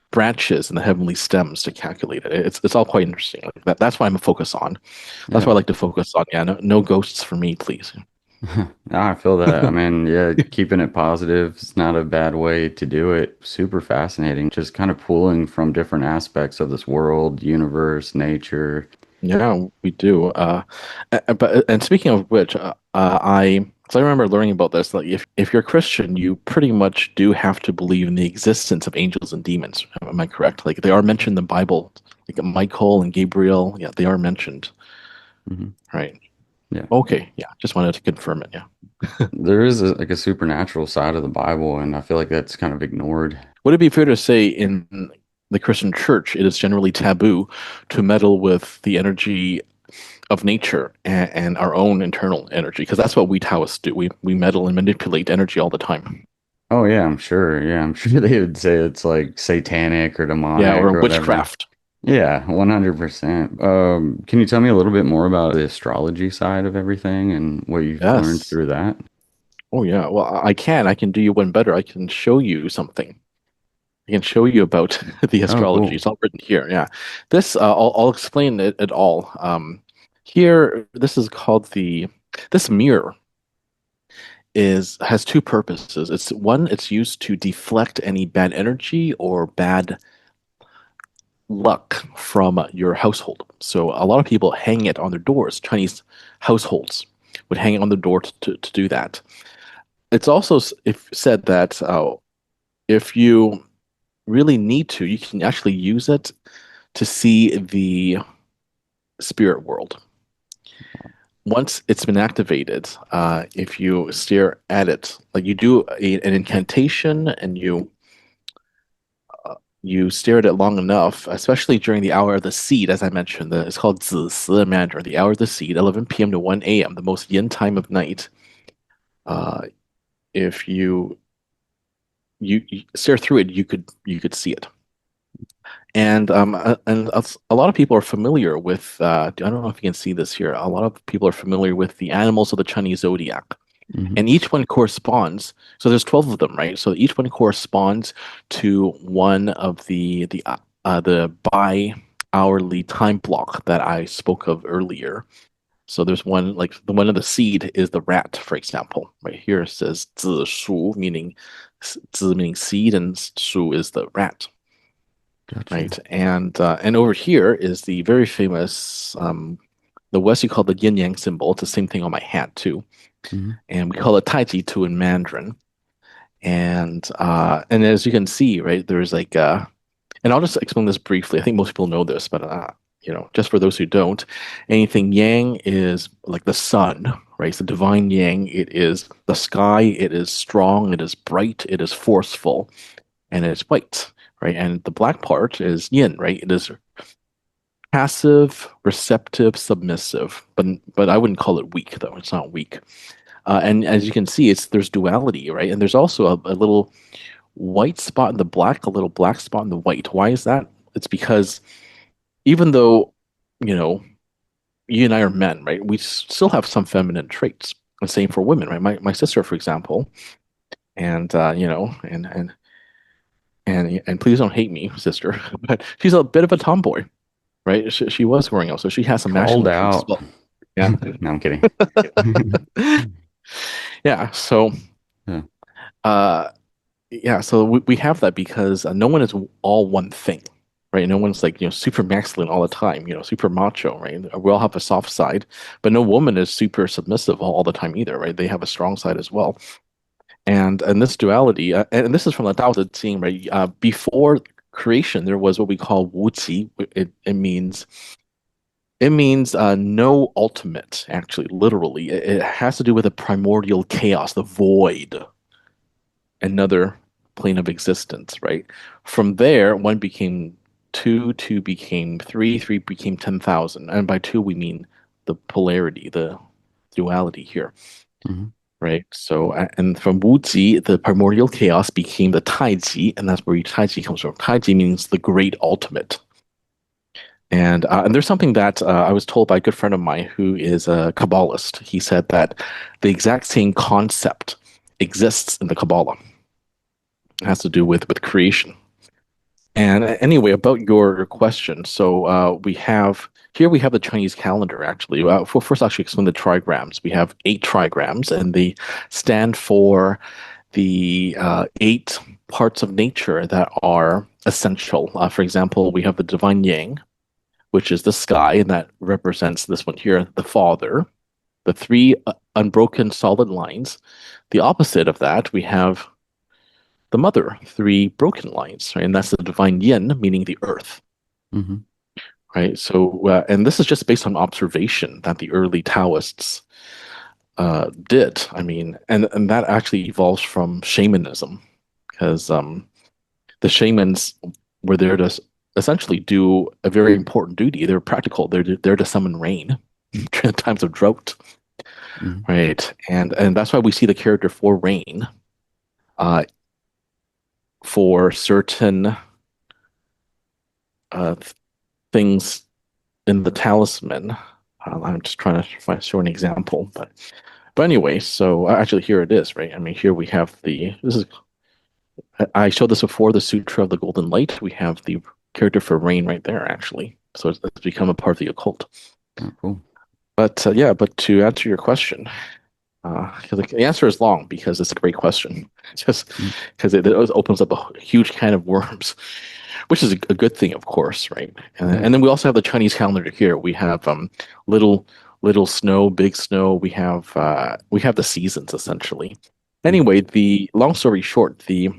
branches and the heavenly stems to calculate it. It's all quite interesting. Like that's why I'm focused on. That's Yeah. why I like to focus on. Yeah, no ghosts for me, please. I feel that. I mean, yeah, keeping it positive is not a bad way to do it. Super fascinating. Just kind of pulling from different aspects of this world, universe, nature. Yeah, we do. But and speaking of which, I So I remember learning about this. Like, if you're a Christian, you pretty much do have to believe in the existence of angels and demons. Am I correct? Like they are mentioned in the Bible, like Michael and Gabriel. Yeah, they are mentioned. Hmm. Right. Yeah. Okay. Yeah. Just wanted to confirm it. Yeah. There is like a supernatural side of the Bible, and I feel like that's kind of ignored. Would it be fair to say in the Christian church, it is generally taboo to meddle with the energy of nature and our own internal energy? Because that's what we Taoists do. We meddle and manipulate energy all the time. Oh yeah, I'm sure. Yeah, I'm sure they would say it's like satanic or Yeah, demonic or or whatever. witchcraft. Yeah, 100%. Can you tell me a little bit more about the astrology side of everything and what you've learned Yes. through that? Oh yeah. Well, I can. I can do you one better. I can show you something. I can show you about the Oh, astrology. cool. It's all written here. Yeah. This I'll explain it all. Here, this is called this mirror is has two purposes. It's one, it's used to deflect any bad energy or bad luck from your household. So a lot of people hang it on their doors. Chinese households would hang it on the door to do that. It's also if said that if you really need to, you can actually use it to see the spirit world. Once it's been activated, if you stare at it, like you do an incantation and you stare at it long enough, especially during the hour of the seed, as I mentioned, it's called 子时 Mandarin, the hour of the seed, 11 p.m. to 1 a.m., the most yin time of night. Uh, if you stare through it, you could see it. And a lot of people are familiar with. I don't know if you can see this here. A lot of people are familiar with the animals of the Chinese zodiac, Hmm. and each one corresponds. So there's 12 of them, right? So each one corresponds to one of the bi-hourly time block that I spoke of earlier. So there's one like the one of the seed is the rat, for example. Right here it says 子鼠, meaning 子meaning seed, and 鼠 is the rat. Gotcha. Right. And over here is the very famous the West you call the yin yang symbol. It's the same thing on my hat too. Hmm. And we call it Tai Chi Tu in Mandarin. And as you can see, right, there's like and I'll just explain this briefly. I think most people know this, but just for those who don't, anything yang is like the sun, right? It's the divine yang. It is the sky, it is strong, it is bright, it is forceful, and it is white, right? And the black part is yin, right? It is passive, receptive, submissive, but I wouldn't call it weak though. It's not weak. And as you can see, there's duality, right? And there's also a little white spot in the black, a little black spot in the white. Why is that? It's because even though, you know, you and I are men, right? We still have some feminine traits. The same for women, right? My sister, for example, and and please don't hate me, sister, but she's a bit of a tomboy, right? She was growing up, so she has some Called masculine traits as out. well. Yeah. No, I'm kidding. Yeah. So, Yeah. uh, yeah. So we have that because no one is all one thing, right? No one's like, super masculine all the time, super macho, right? We all have a soft side, but no woman is super submissive all the time either, right? They have a strong side as well. And this duality, and this is from the Tao Te Ching, right? Before creation, there was what we call wuqi. It means no ultimate, actually, literally. It has to do with the primordial chaos, the void, another plane of existence, right? From there, one became two, two became three, three became 10,000. And by two, we mean the polarity, the duality here, Hmm. right? So, and from Wuji, the primordial chaos became the Taiji, and that's where Taiji comes from. Taiji means the great ultimate. And there's something that I was told by a good friend of mine who is a Kabbalist. He said that the exact same concept exists in the Kabbalah. It has to do with creation. And anyway, about your question, so we have the Chinese calendar actually. For first, actually explain the trigrams. We have 8 trigrams, and they stand for the 8 parts of nature that are essential. For example, we have the divine yang, which is the sky, and that represents this one here, the father. the three unbroken solid lines. The opposite of that, we have the mother, three broken lines, right? And that's the divine yin, meaning the earth, Hmm. right? So, and this is just based on observation that the early Taoists did. I mean, and that actually evolves from shamanism because the shamans were there to essentially do a very important duty. They're practical. They're there to summon rain during times of drought, Hmm. right? And that's why we see the character for rain uh, for certain uh, things in the talisman. I'm just trying to show an example, but anyway, so actually here it is, right? I mean, here we have the this is I showed this before the Sutra of the Golden Light. We have the character for rain right there, actually. So it's become a part of the occult. Oh, cool. But yeah, but to answer your question, 'cause the answer is long because it's a great question. Just Mm. because it opens up a huge can of worms, which is a good thing, of course, right? Yeah. And then we also have the Chinese calendar here. We have little little snow, big snow. We have the seasons essentially. Mm. Anyway, the long story short, the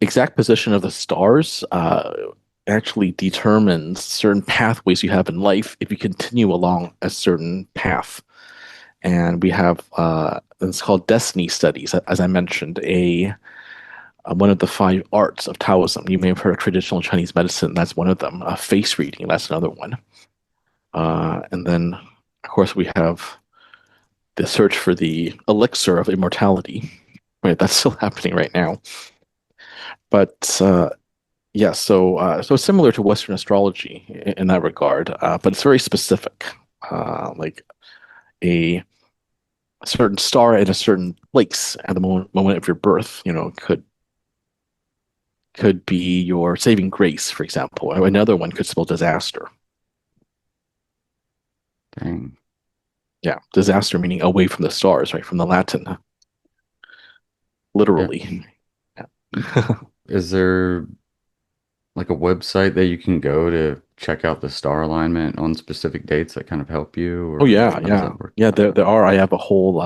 exact position of the stars actually determines certain pathways you have in life if you continue along a certain path. And we have it's called destiny studies, as I mentioned, a one of the five arts of Taoism. You may have heard of traditional Chinese medicine. That's one of them. Face reading. That's another one. And then, of course, we have the search for the elixir of immortality. Right, that's still happening right now. But yeah, so similar to Western astrology in that regard, but it's very specific. Like a certain star in a certain place at the moment of your birth, could be your saving grace, for example. Another one could spell disaster. Dang. Yeah, disaster meaning away from the stars, right? From the Latin, Yeah. literally. Yeah. Is there like a website that you can go to check out the star alignment on specific dates that kind of help you, Oh or yeah, how does yeah, that work? yeah. There are. I have a whole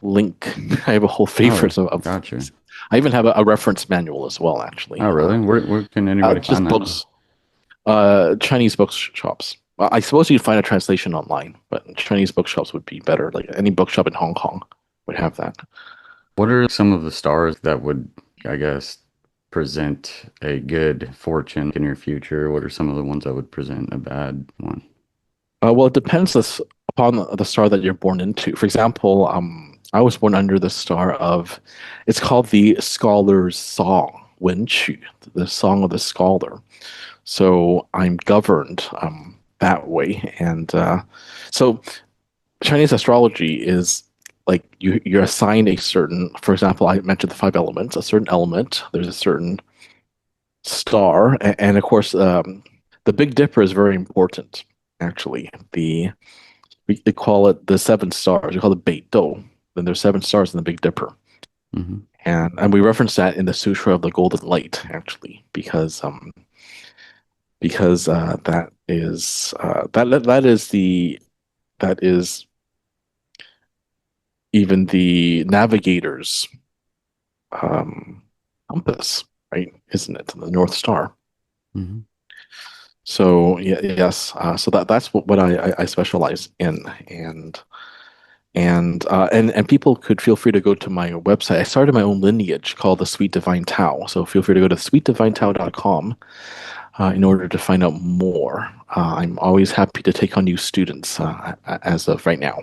link. I have a whole Oh, favorites of gotcha. things. I even have a reference manual as well, actually. Oh, really? Where can anybody Just find that? books, Chinese bookshops. I suppose you'd find a translation online, but Chinese bookshops would be better. Like any bookshop in Hong Kong would have that. What are some of the stars that would, I guess, present a good fortune in your future? What are some of the ones that would present a bad one? Well, it depends upon the star that you're born into. For example, I was born under the star of, it's called the Scholar's Song, 文曲, the Song of the Scholar. So I'm governed that way, and so Chinese astrology is like you're assigned a certain, for example, I mentioned the five elements, a certain element, there's a certain star, and of course, the Big Dipper is very important, actually. We call it the seven stars. We call it Beit Do. Then there's seven stars in the Big Dipper. Hmm. And we reference that in the Sutra of the Golden Light, actually, because that is even the navigator's um, compass, right? Isn't it? The North Star. Hmm. So yeah, yes. So that's what I specialize in, and people could feel free to go to my website. I started my own lineage called the Sweet Divine Tao. So feel free to go to sweetdivinetao.com in order to find out more. I'm always happy to take on new students as of right now.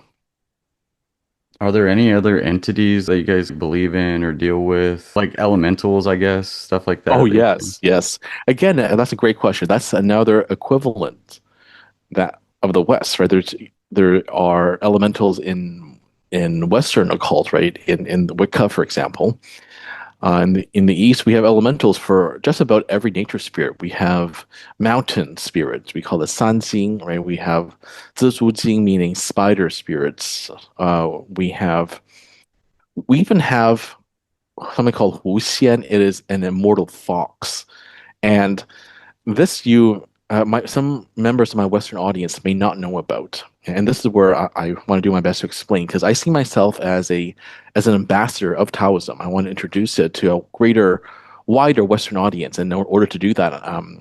Are there any other entities that you guys believe in or deal with? Like elementals, I guess, stuff like Oh that. yes, yes. Again, that's a great question. That's another equivalent that of the West, right? There are elementals in Western occult, right? In the Wicca, for example. In the East, we have elementals for just about every nature spirit. We have mountain spirits. We call it Sanxing, right? We have Zizujing, meaning spider spirits. We even have something called Wuxian. It is an immortal fox. And this you my some members of my Western audience may not know about, and this is where I want to do my best to explain because I see myself as an ambassador of Taoism. I want to introduce it to a greater, wider Western audience, and in order to do that,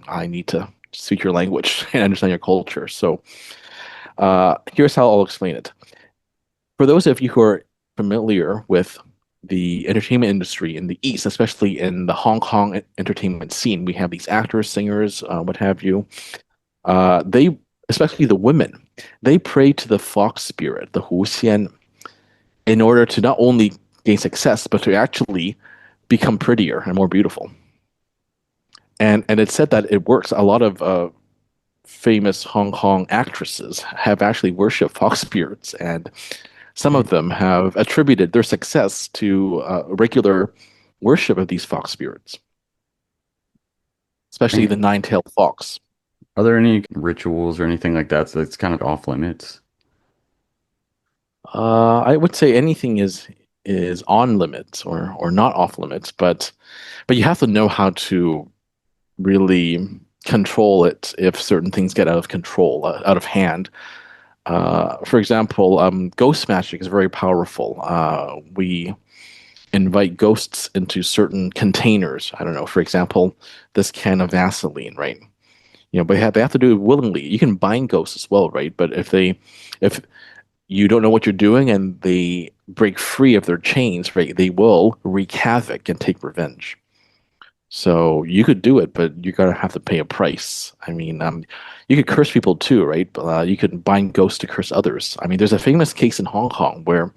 I need to speak your language and understand your culture. So, here's how I'll explain it. For those of you who are familiar with the entertainment industry in the East, especially in the Hong Kong entertainment scene, we have these actors, singers, what have you. They, especially the women, they pray to the fox spirit, the Hu Xian, in order to not only gain success, but to actually become prettier and more beautiful. And it's said that it works. A lot of famous Hong Kong actresses have actually worshipped fox spirits, and some of them have attributed their success to regular worship of these fox spirits, especially the Man, nine-tailed fox. are there any rituals or anything like that that's kind of off limits? I would say anything is on limits or not off limits, but you have to know how to really control it if certain things get out of control, out of hand. For example, ghost magic is very powerful. We invite ghosts into certain containers. I don't know, for example, this can of Vaseline, right? But they have to do it willingly. You can bind ghosts as well, right? But if you don't know what you're doing and they break free of their chains, right, they will wreak havoc and take revenge. So you could do it, but you're gonna have to pay a price. I mean, you could curse people too, right? But, you could bind ghosts to curse others. I mean, there's a famous case in Hong Kong where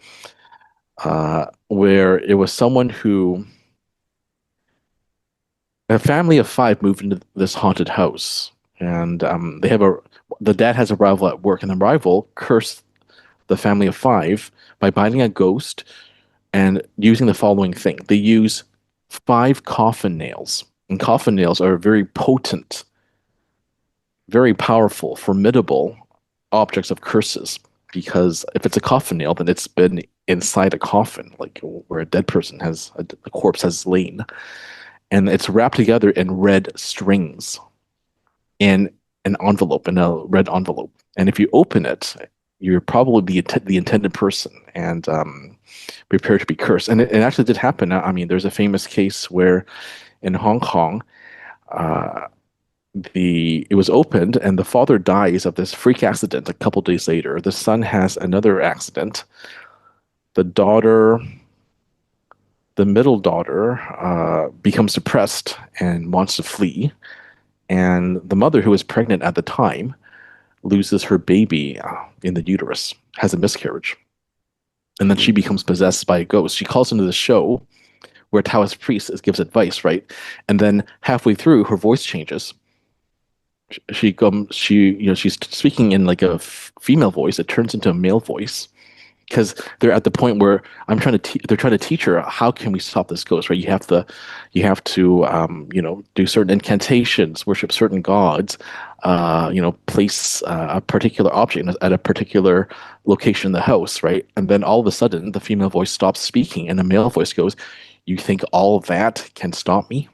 it was someone who a family of five moved into this haunted house, and the dad has a rival at work, and the rival cursed the family of five by binding a ghost and using the following thing. They use five coffin nails, and coffin nails are very potent, very powerful, formidable objects of curses. Because if it's a coffin nail, then it's been inside a coffin, like where a dead person has a corpse has lain, and it's wrapped together in red strings in an envelope, in a red envelope. And if you open it, you're probably the intended person and prepare to be cursed. And it actually did happen. I mean, there's a famous case where in Hong Kong, uh, it was opened and the father dies of this freak accident a couple days later. The son has another accident. The daughter, the middle daughter, becomes depressed and wants to flee. And the mother, who was pregnant at the time, loses her baby in the uterus, has a miscarriage, and then she becomes possessed by a ghost. She calls into the show where a Taoist priest gives advice, right? And then halfway through, her voice changes. She's speaking in like a female voice. It turns into a male voice because they're at the point where they're trying to teach her how can we stop this ghost, right? You have to do certain incantations, worship certain gods, place a particular object at a particular location in the house, right? And then all of a sudden the female voice stops speaking and the male voice goes, "You think all that can stop me?"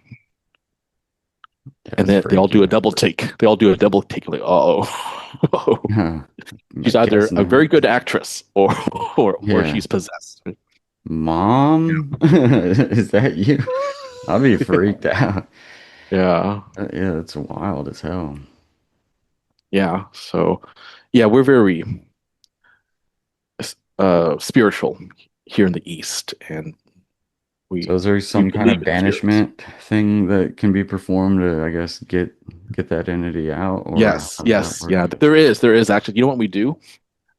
And That's then they all do a freaky. double take. They all do a double take, like, oh. Huh. She's either Guess a not. very good actress or Yeah. she's possessed. Mom? Is that you? I'll be freaked out. Yeah. Yeah, it's wild as hell. Yeah. So, yeah, we're very spiritual here in the East, and So we is there we some kind believe of in spirits. banishment thing that can be performed to, I guess, get that entity out, or Yes, how does that yes, work? yeah. There is actually. You know what we do?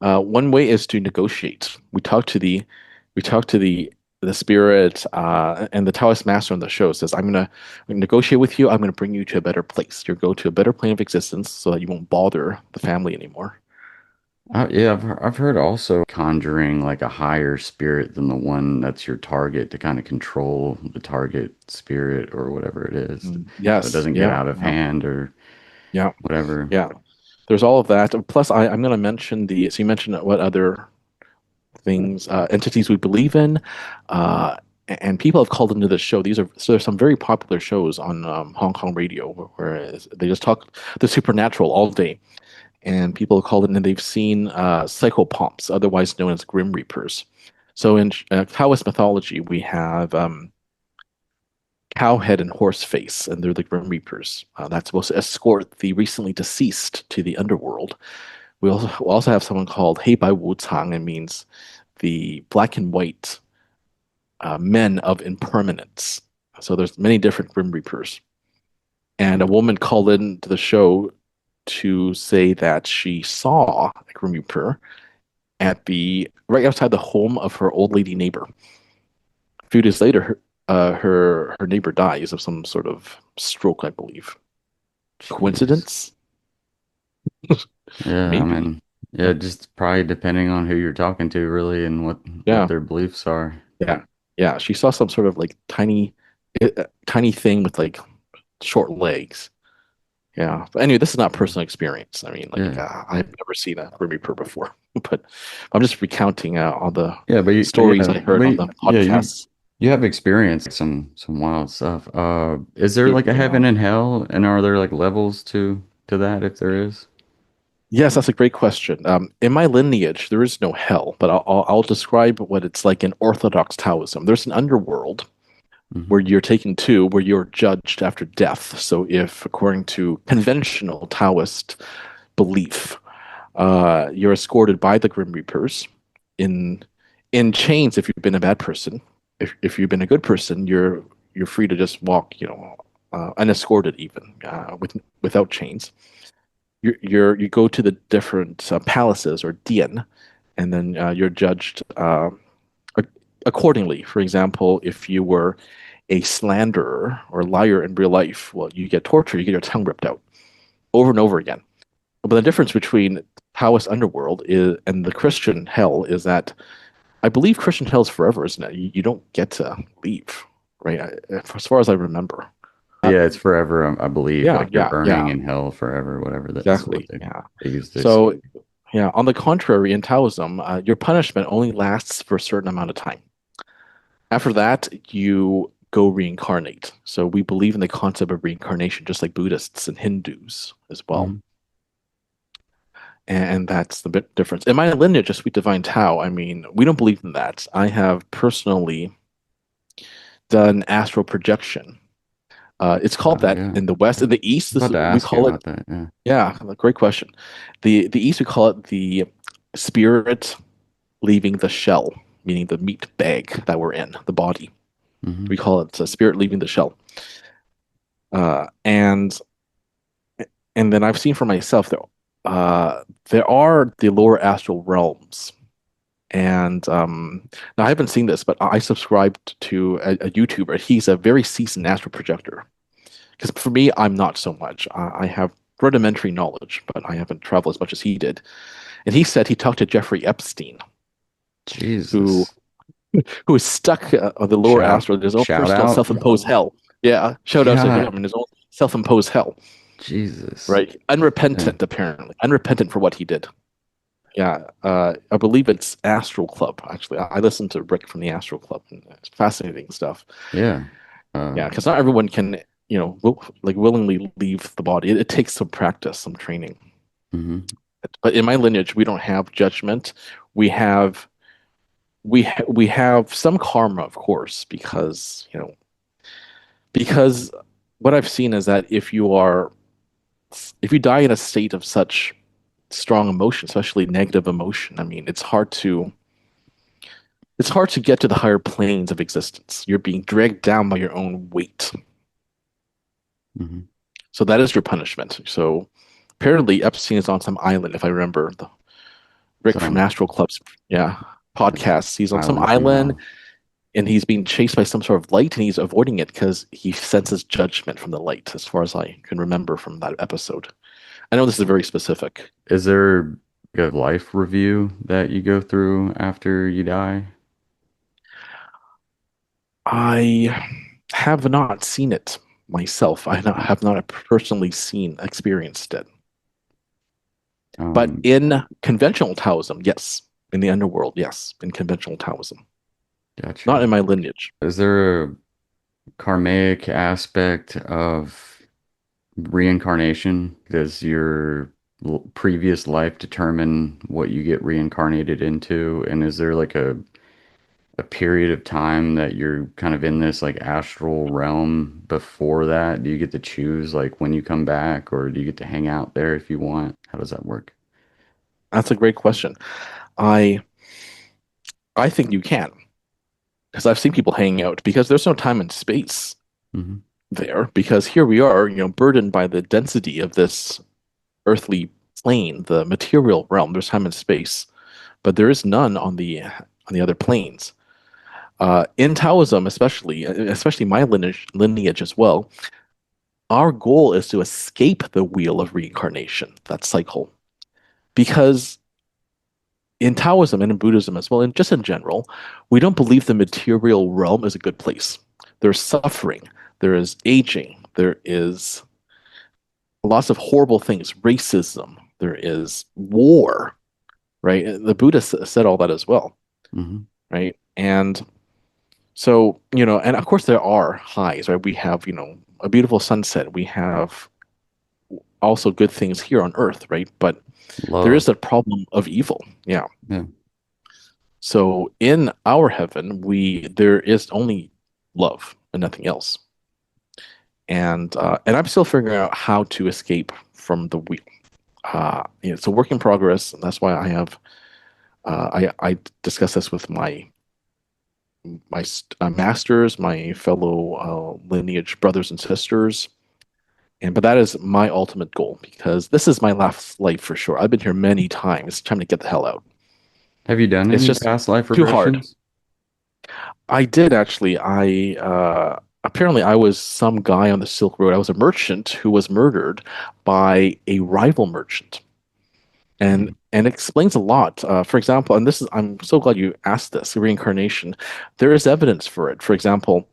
One way is to negotiate. We talk to the spirit, and the Taoist master on the show says, I'm gonna negotiate with you. I'm gonna bring you to a better place. You go to a better plane of existence so that you won't bother the family anymore." Yeah, I've heard also conjuring like a higher spirit than the one that's your target to kind of control the target spirit or whatever it is, so it Yes, doesn't get yeah, out of yeah, hand or yeah, whatever. yeah. There's all of that. Plus, I'm going to mention so you mentioned what other things, entities we believe in. and people have called into this show. There's some very popular shows on Hong Kong radio where they just talk the supernatural all day, and people have called in and they've seen psychopomps, otherwise known as Grim Reapers. So in Taoist mythology, we have Cowhead and Horseface, and they're the Grim Reapers. That's supposed to escort the recently deceased to the underworld. We also have someone called Hei Bai Wu Cang. It means the black and white men of impermanence. So there's many different Grim Reapers. And a woman called into the show to say that she saw a Grim Reaper at the right outside the home of her old lady neighbor. A few days later, her neighbor dies of some sort of stroke, I believe. Jeez. Coincidence? Yeah, I Maybe. mean, yeah, just probably depending on who you're talking to, really, and what Yeah, their beliefs are. yeah, yeah. She saw some sort of like tiny thing with like short legs. Yeah. But anyway, this is not personal experience. I mean, like, Yeah, I've never seen a Grim Reaper before, but I'm just recounting all the yeah, stories I heard on the yeah, podcasts. you have experienced some wild stuff. Is there like a Yeah. heaven and hell, and are there like levels to that if there is? Yes, that's a great question. In my lineage, there is no hell, but I'll describe what it's like in Orthodox Taoism. There's an underworld Hmm. where you're taken to, where you're judged after death. So, if according to conventional Taoist belief, you're escorted by the Grim Reapers in in chains if you've been a bad person. If you've been a good person, you're free to just walk, unescorted even without chains. You go to the different palaces or dian, and then you're judged accordingly. For example, if you were a slanderer or liar in real life, well, you get tortured, you get your tongue ripped out over and over again. But the difference between Taoist underworld and the Christian hell is that I believe Christian hell is forever, isn't it? You don't get to leave, right? As far as I remember. Uh, Yeah, it's forever. I believe yeah, like you're yeah, burning yeah, in hell forever, whatever. That's what exactly. Yeah. they use to So, explain. yeah, on the contrary, in Taoism, your punishment only lasts for a certain amount of time. After that, you go reincarnate. So we believe in the concept of reincarnation, just like Buddhists and Hindus as well. Hmm. And that's the bit difference. In my lineage of Sweet Divine Tao, I mean, we don't believe in that. I have personally done astral projection. It's called that Yeah, in the West. In the East, about to we ask you call it, about that. Yeah. yeah, great question. The East, we call it the spirit leaving the shell, meaning the meat bag that we're in, the body. Hmm. We call it a spirit leaving the shell. Uh, and and then I've seen for myself that there are the lower astral realms. And now I haven't seen this, but I subscribed to a YouTuber. He's a very seasoned astral projector. Because for me, I'm not so much. I have rudimentary knowledge, but I haven't traveled as much as he did. And he said he talked to Jeffrey Epstein, who Jesus. who is stuck on the lower Shout astral in his own shout personal out. self-imposed hell. Yeah, shout out to God, him in his own self-imposed hell. Jesus. Right, Yeah. unrepentant apparently, unrepentant for what he did. Yeah, I believe it's Astral Club. Actually, I listened to Rick from the Astral Club, and it's fascinating stuff. Yeah. Yeah, Um, because not everyone can, like willingly leave the body. It takes some practice, some training. mhm. But in my lineage, we don't have judgment. We have we have some karma, of course, because what I've seen is that if you die in a state of such strong emotion, especially negative emotion, I mean, it's hard to get to the higher planes of existence. You're being dragged down by your own weight. Mhm. So that is your punishment. So apparently Epstein is on some island, if I remember the Rick from Some Astral Club's yeah podcast. He's on some island from island hell. and he's being chased by some sort of light and he's avoiding it because he senses judgment from the light, as far as I can remember from that episode. I know this is very specific. Is there like a life review that you go through after you die? I have not seen it myself. Have not personally experienced it. But Um, in conventional Taoism, yes. In the underworld, yes. In conventional Taoism. not Gotcha. in my lineage. Is there a karmic aspect of reincarnation? Does your previous life determine what you get reincarnated into? And is there like a period of time that you're kind of in this like astral realm before that? Do you get to choose like when you come back, or do you get to hang out there if you want? How does that work? That's a great question. I I think you can, because I've seen people hanging out because there's no time and space Hmm. there. Because here we are, burdened by the density of this earthly plane, the material realm. There's time and space, but there is none on the other planes. In Taoism, especially my lineage as well, our goal is to escape the wheel of reincarnation, that cycle. Because in Taoism and in Buddhism as well, and just in general, we don't believe the material realm is a good place. There's suffering, there is aging, there is lots of horrible things, racism, there is war, right? The Buddha said all that as well, Hmm. right? And so, and of course there are highs, right? We have, a beautiful sunset. We have also good things here on earth, right? But there is Love. a problem of evil. Yeah. Yeah. So in our heaven, there is only love and nothing else. And I'm still figuring out how to escape from the wheel. It's a work in progress, and that's why I discuss this with my masters, my fellow lineage brothers and sisters. But that is my ultimate goal because this is my last life for sure. I've been here many times. It's time to get the hell out. Have you done It's any just past life too hard. regressions? I did actually. I apparently I was some guy on the Silk Road. I was a merchant who was murdered by a rival merchant, and Mm. and it explains a lot. For example, and this is I'm so glad you asked this reincarnation. There is evidence for it. For example,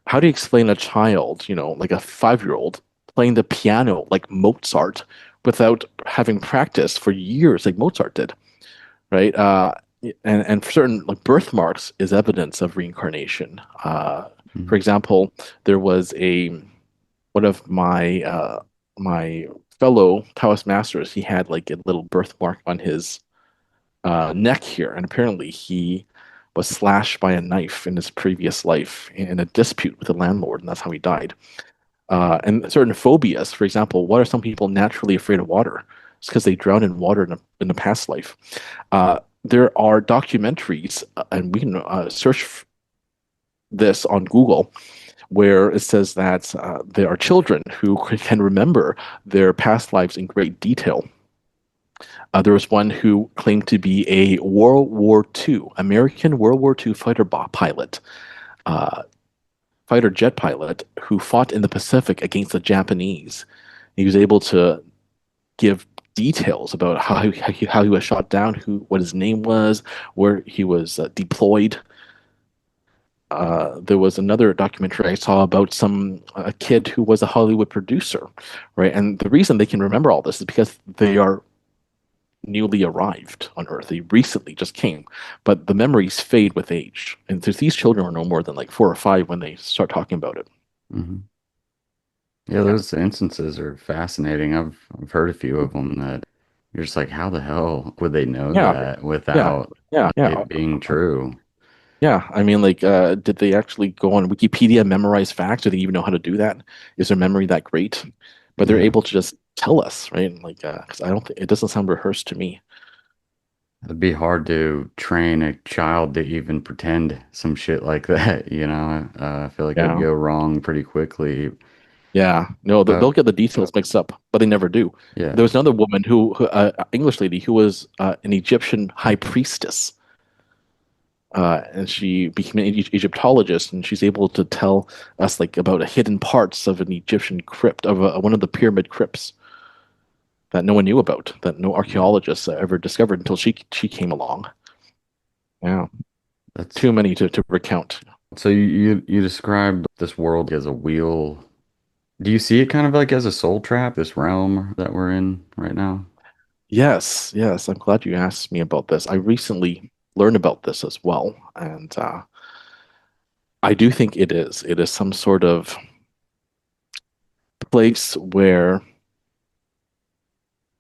how do you explain a child, like a 5-year-old, playing the piano like Mozart without having practiced for years like Mozart did, right? And certain like birthmarks is evidence of reincarnation. For Mm. example, there was a one of my fellow Taoist masters. He had like a little birthmark on his neck here, and apparently he was slashed by a knife in his previous life in a dispute with the landlord, and that's how he died. And certain phobias, for example, why are some people naturally afraid of water? It's because they drowned in water in a past life. There are documentaries, and we can search this on Google, where it says that there are children who can remember their past lives in great detail. There was one who claimed to be a World War II, American World War II pilot, uh, fighter jet pilot, who fought in the Pacific against the Japanese. He was able to give details about how he was shot down, what his name was, where he was deployed. There was another documentary I saw about a kid who was a Hollywood producer, right? And the reason they can remember all this is because they are newly arrived on Earth. They recently just came, but the memories fade with age. And these children are no more than like 4 or 5 when they start talking about it. Hmm. Yeah, Yeah, those instances are fascinating. I've heard a few of them that you're just like, how the hell would they know yeah, that yeah, without yeah, yeah. it being true? Yeah, I mean, like, did they actually go on Wikipedia, memorize facts? Do they even know how to do that? Is their memory that great? But they're Yeah, able to just tell us, right? Like, because I don't think it doesn't sound rehearsed to me. it'd be hard to train a child to even pretend some shit like that, you know? I feel like it'd Yeah, go wrong pretty quickly. yeah. No, Uh, they'll get the details mixed up, but they never do. There yeah. was another woman English lady, who was an Egyptian high priestess, and she became an Egyptologist, and she's able to tell us like about hidden parts of an Egyptian crypt, of one of the pyramid crypts that no one knew about, that no Yeah. archaeologists ever discovered until she came along. Yeah, That's too many to recount. so you described this world as a wheel. Do you see it kind of like as a soul trap, this realm that we're in right now? Yes, yes. I'm glad you asked me about this. I recently learned about this as well, and I do think it is. It is some sort of place where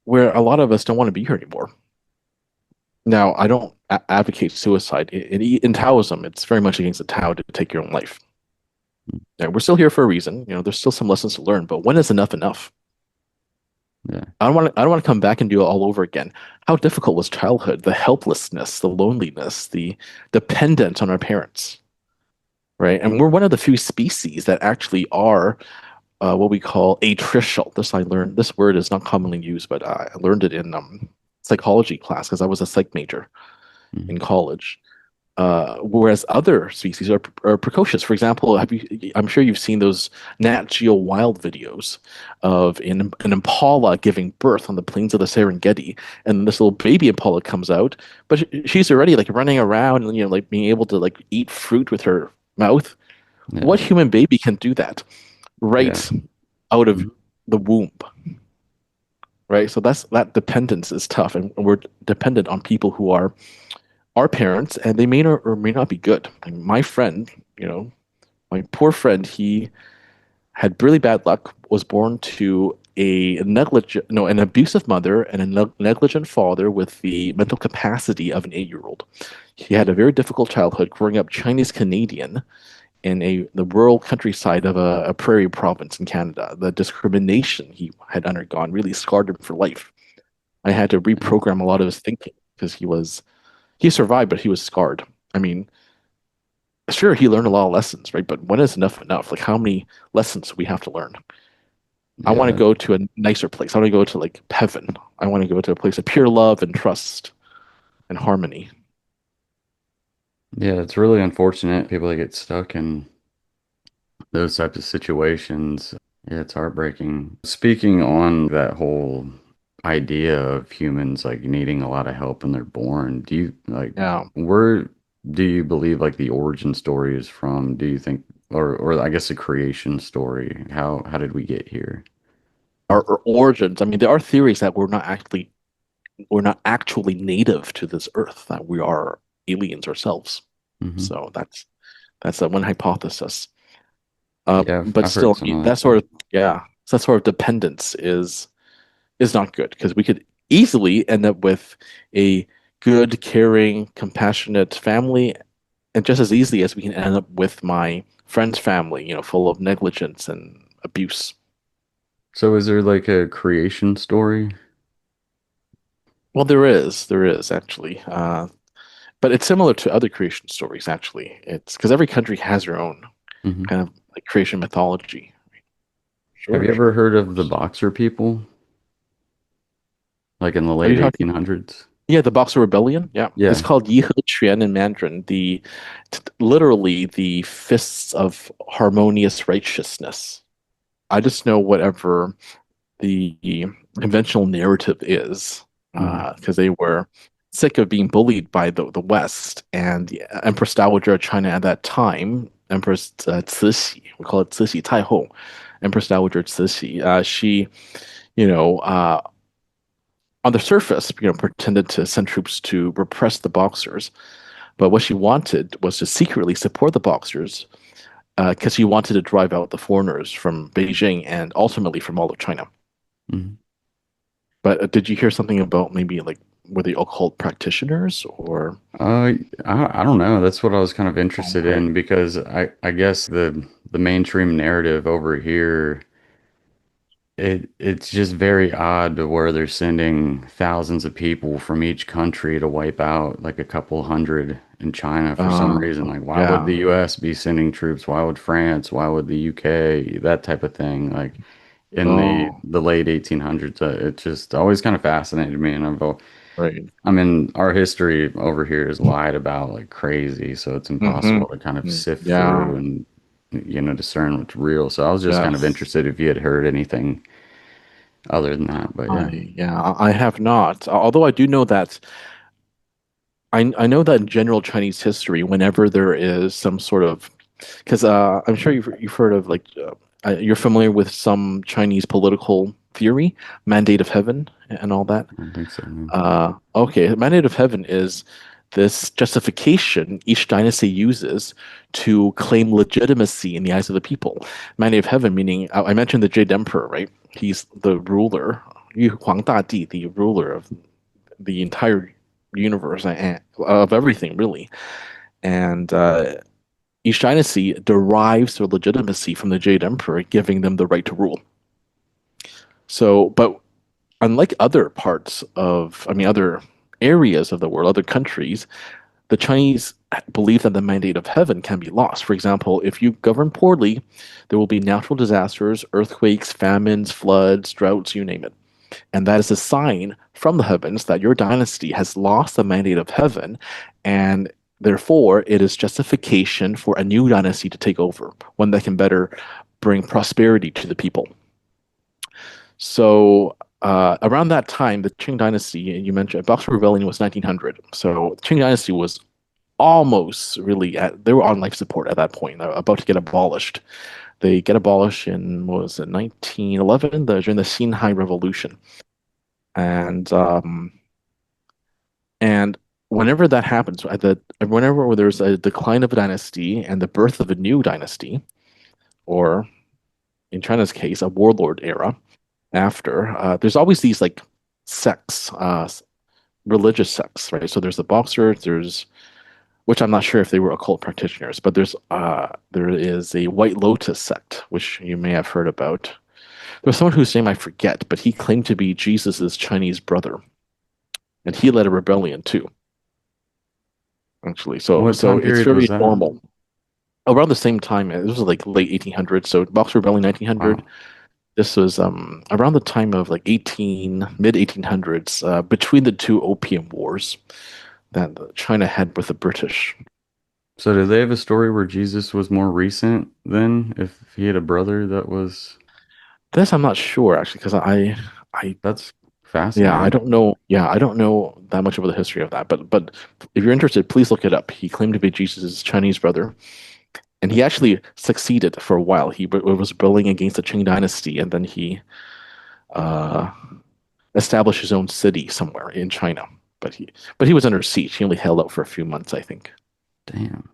a lot of us don't want to be here anymore. Now, I don't advocate suicide. In Taoism, it's very much against the Tao to take your own life. Yeah, we're still here for a reason. There's still some lessons to learn, but when is enough enough? Yeah. I don't want to come back and do it all over again. How difficult was childhood? The helplessness, the loneliness, the dependence on our parents, right? And we're one of the few species that actually are what we call atricial. This I learned. This word is not commonly used, but I learned it in psychology class because I was a psych major in Mhm. college. Whereas other species are precocious. For example, I'm sure you've seen those Nat Geo Wild videos of an impala giving birth on the plains of the Serengeti, and this little baby impala comes out, but she's already like running around and like being able to like eat fruit with her mouth. Yeah. What human baby can do that Yeah. right out of Mhm. the womb? Right, so that dependence is tough, and we're dependent on people who are our parents, and they may not or may not be good. Like my friend, you know, my poor friend, he had really bad luck, was born to a negligent, no, an abusive mother and a negligent father with the mental capacity of an 8-year-old. He had a very difficult childhood growing up Chinese Canadian in the rural countryside of a prairie province in Canada. The discrimination he had undergone really scarred him for life. I had to Yeah. reprogram a lot of his thinking because he survived, but he was scarred. I mean, sure, he learned a lot of lessons, right? But when is enough enough? Like, how many lessons do we have to learn? I want to Yeah. go to a nicer place. I want to go to like heaven. I want to go to a place of pure love and trust and harmony. Yeah. It's really unfortunate people that get stuck in those types of situations. Yeah, it's heartbreaking. Speaking on that whole idea of humans like needing a lot of help when they're born, do you like Yeah. where do you believe like the origin story is from? Do you think or I guess the creation story? How did we get here? Our origins. I mean, there are theories that we're not actually native to this earth, that we are aliens ourselves. Hmm. So that's that one hypothesis. Yeah, But I've heard still, I some mean, of that that too. sort of yeah, that sort of dependence is not good because we could easily end up with a good, caring, compassionate family, and just as easily as we can end up with my friend's family, full of negligence and abuse. So is there like a creation story? Well, there is actually, but it's similar to other creation stories. Actually, it's because every country has their own Hmm. kind of like creation mythology. Have you Sure, ever sure, heard of of the course. Boxer people, like in the Are you late talking? 1800s? Yeah, the Boxer Rebellion. Yeah, it's Yeah. called Yi He Quan in Mandarin. Literally the fists of harmonious righteousness. I just know whatever the conventional narrative is, Hmm. because they were sick of being bullied by the West and the Empress Dowager of China at that time, Empress Cixi, we call it Cixi Taiho, Empress Dowager Cixi. She, you know, uh, on the surface, pretended to send troops to repress the Boxers, but what she wanted was to secretly support the Boxers because she wanted to drive out the foreigners from Beijing and ultimately from all of China. Hmm. But did you hear something about maybe like were they occult practitioners or? Uh, I don't know. That's what I was kind of Oh, interested right. in because I guess the mainstream narrative over here it's just very odd to where they're sending thousands of people from each country to wipe out like a couple hundred in China for some reason. Like, why would Yeah, the US be sending troops? Why would France? Why would the UK? That type of thing. Like in oh, the late 1800s, it just always kind of fascinated me, and right. I mean, our history over here is lied about like crazy, so it's Mm-hmm. impossible to kind of sift through Yeah, and discern what's real. So I was just kind of yes. interested if you had heard anything other than that, but yeah. I have not. Although I do know that I know that in general Chinese history, whenever there is some sort of, because I'm sure you've heard of like you're familiar with some Chinese political theory, Mandate of Heaven and all that. I don't think so, man. Okay, Mandate of Heaven is this justification each dynasty uses to claim legitimacy in the eyes of the people. Mandate of heaven, meaning I mentioned the Jade Emperor, right? He's the ruler, 玉皇大帝, the ruler of the entire universe and of everything, really. And each dynasty derives their legitimacy from the Jade Emperor, giving them the right to rule. So, but unlike other parts of, I mean, other areas of the world, other countries, the Chinese believe that the mandate of heaven can be lost. For example, if you govern poorly, there will be natural disasters, earthquakes, famines, floods, droughts, you name it. And that is a sign from the heavens that your dynasty has lost the mandate of heaven, and therefore it is justification for a new dynasty to take over, one that can better bring prosperity to the people. So around that time, the Qing dynasty, you mentioned Boxer Rebellion was 1900. So the Qing dynasty was almost really they were on life support at that point, about to get abolished. They get abolished in what was it 1911 during the Xinhai Revolution, and and whenever that happens, whenever there's a decline of a dynasty and the birth of a new dynasty, or in China's case, a warlord era, after there's always these like sects, religious sects, right? So there's the Boxers, there's which I'm not sure if they were occult practitioners, but there is a White Lotus sect, which you may have heard about. There was someone whose name I forget, but he claimed to be Jesus's Chinese brother, and he led a rebellion too, actually. So What so time it's period was very that? normal. Around the same time, this was like late 1800s. So Boxer Rebellion 1900. Wow. This was around the time of like mid 1800s, between the two opium wars that China had with the British. So did they have a story where Jesus was more recent then? If he had a brother that was, This I'm not sure actually, because I that's yeah, I fascinating. don't know. Yeah, I don't know that much about the history of that. But if you're interested, please look it up. He claimed to be Jesus' Chinese brother, and he actually succeeded for a while. He was rebelling against the Qing dynasty, and then he uh, established his own city somewhere in China. But he was under siege. He only held out for a few months, I think. Damn.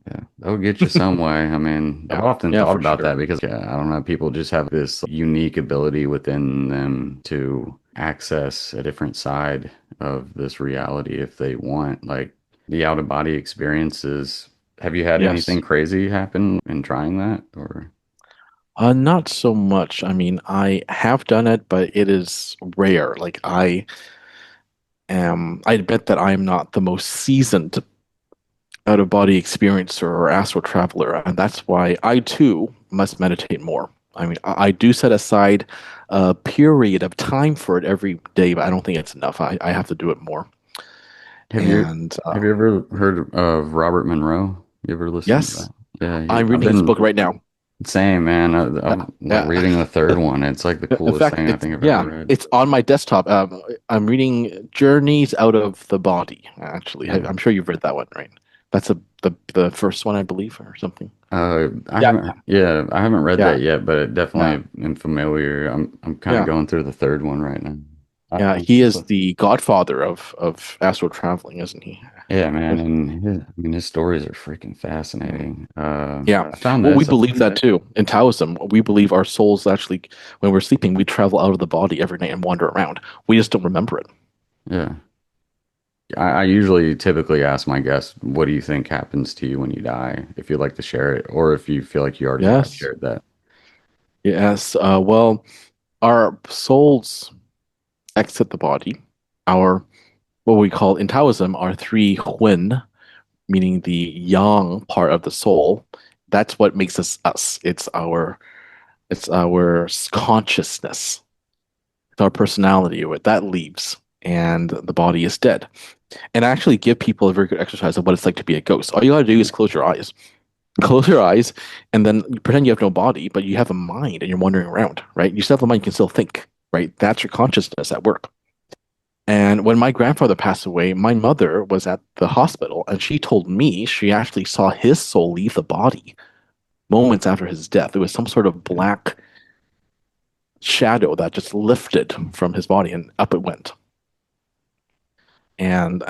Yeah, that'll get you some way. I mean, I've Yeah, often yeah, thought for about sure. that because, yeah, I don't know, people just have this unique ability within them to access a different side of this reality if they want. Like the out of body experiences. Have you had anything Yes. crazy happen in trying that? Or, Not so much. I mean, I have done it, but it is rare. Like I admit that I am not the most seasoned out of body experiencer or astral traveler, and that's why I too must meditate more. I mean, I do set aside a period of time for it every day, but I don't think it's enough. I have to do it more. have you And have you ever heard of Robert Monroe? You ever listened to yes, that? Yeah, I'm I've reading his been book right now. same, man. Yeah, I'm like yeah. reading the third one. It's like the In coolest fact, thing I it's think I've ever yeah, read. it's on my desktop. I'm reading Journeys Out of the Body. Actually, Yeah. I'm sure you've read that one, right? That's the first one, I believe, or something. Yeah, I haven't read yeah, that yet, but it yeah, definitely am familiar. I'm kind of yeah. going through the third one right now. Yeah, Um, he is so- the godfather of astral traveling, isn't he? yeah, man, With- and I mean, his stories are freaking fascinating. Yeah. I found Well, we this. believe that too. In Taoism, we believe our souls actually, when we're sleeping, we travel out of the body every night and wander around. We just don't remember it. Yeah, I usually typically ask my guests, "What do you think happens to you when you die?" If you'd like to share it, or if you feel like you already have Yes. shared that. Yes. Well, our souls exit the body. Our, what we call in Taoism, our three Hun, meaning the yang part of the soul, that's what makes us us. It's our consciousness. It's our personality. That leaves, and the body is dead. And I actually give people a very good exercise of what it's like to be a ghost. All you gotta do is close your eyes. Close your eyes, and then you pretend you have no body, but you have a mind and you're wandering around, right? You still have a mind, you can still think, right? That's your consciousness at work. And when my grandfather passed away, my mother was at the hospital and she told me she actually saw his soul leave the body moments after his death. It was some sort of black shadow that just lifted from his body and up it went. And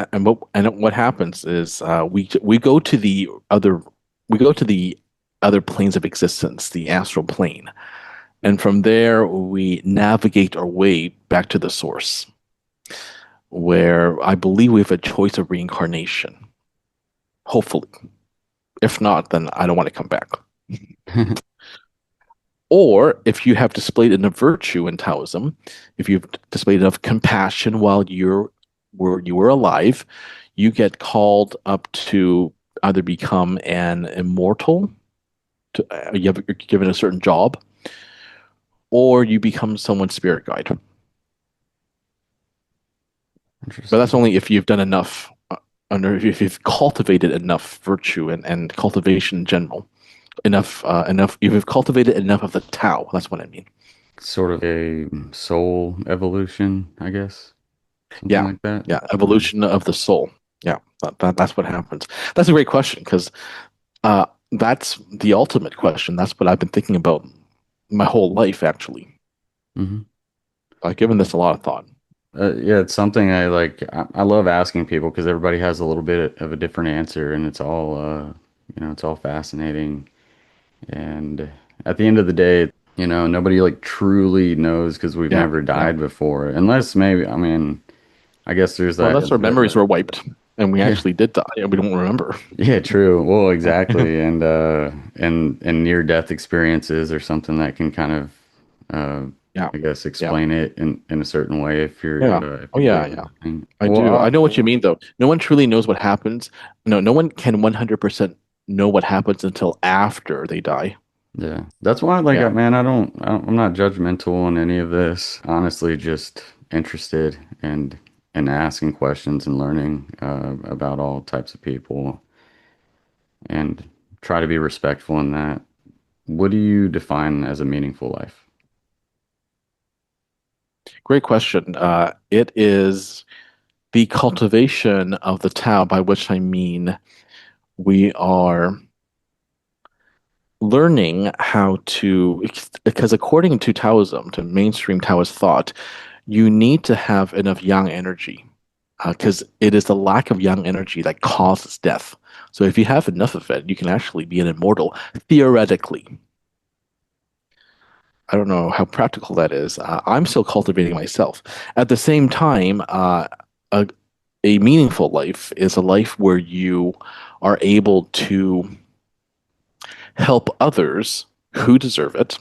what happens is we go to the other planes of existence, the astral plane, and from there we navigate our way back to the source, where I believe we have a choice of reincarnation. Hopefully, if not, then I don't want to come back. Or if you have displayed enough virtue in Taoism, if you've displayed enough compassion while you were alive, you get called up to either become an immortal, you're given a certain job, or you become someone's spirit guide. But that's Interesting. only if you've done enough, if you've cultivated enough virtue and cultivation in general, enough, if you've cultivated enough of the Tao. That's what I mean. Sort of a soul evolution, I guess. Something Yeah, like that. yeah, Yeah. evolution of the soul. Yeah, that's what happens. That's a great question because that's the ultimate question. That's what I've been thinking about my whole life, actually. Hmm. I've given this a lot of thought. Yeah, it's something I like. I love asking people because everybody has a little bit of a different answer, and it's all fascinating. And at the end of the day, nobody like truly knows because we've Yeah, never yeah. died before, unless maybe, I mean, I guess there's Well, that, unless our memories were wiped and we yeah, actually did die and we don't remember. yeah, true. Well, Yeah, exactly. And near death experiences or something that can kind of, uh, yeah, I guess, yeah, explain it in a certain way yeah. if Oh, you yeah, believe yeah. in the thing. I do. I know what you mean, though. No one truly knows what happens. No one can 100% know what happens until after they die. Yeah, that's why, like, Yeah. man, I'm not judgmental on any of this. Honestly, just interested and asking questions and learning about all types of people and try to be respectful in that. What do you define as a meaningful life? Great question. It is the cultivation of the Tao, by which I mean we are learning how to, because according to Taoism, to mainstream Taoist thought, you need to have enough yang energy, because it is the lack of yang energy that causes death. So if you have enough of it, you can actually be an immortal, theoretically. I don't know how practical that is. I'm still cultivating myself. At the same time, a, a meaningful life is a life where you are able to help others who deserve it.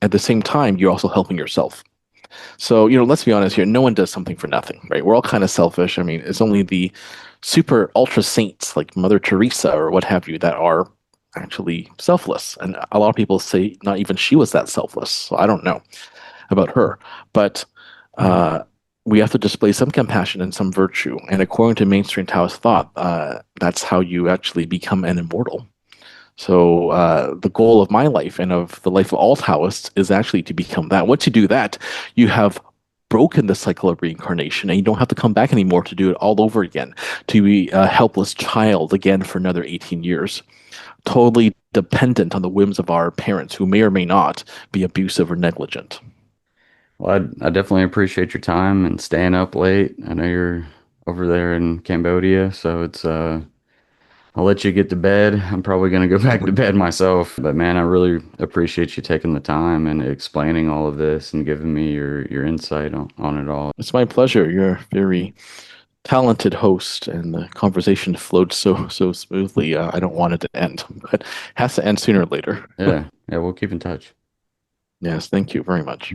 At the same time, you're also helping yourself. So, let's be honest here. No one does something for nothing, right? We're all kind of selfish. I mean, it's only the super ultra saints like Mother Teresa or what have you that are actually selfless. And a lot of people say not even she was that selfless. So I don't know about her. But uh, we have to display some compassion and some virtue. And according to mainstream Taoist thought, that's how you actually become an immortal. So the goal of my life and of the life of all Taoists is actually to become that. Once you do that, you have broken the cycle of reincarnation, and you don't have to come back anymore to do it all over again, to be a helpless child again for another 18 years, totally dependent on the whims of our parents, who may or may not be abusive or negligent. Well, I definitely appreciate your time and staying up late. I know you're over there in Cambodia, so I'll let you get to bed. I'm probably gonna go back to bed myself. But man, I really appreciate you taking the time and explaining all of this and giving me your insight on it all. It's my pleasure. You're a very talented host, and the conversation flowed so smoothly. I don't want it to end, but it has to end sooner or later. Yeah, yeah, we'll keep in touch. Yes, thank you very much.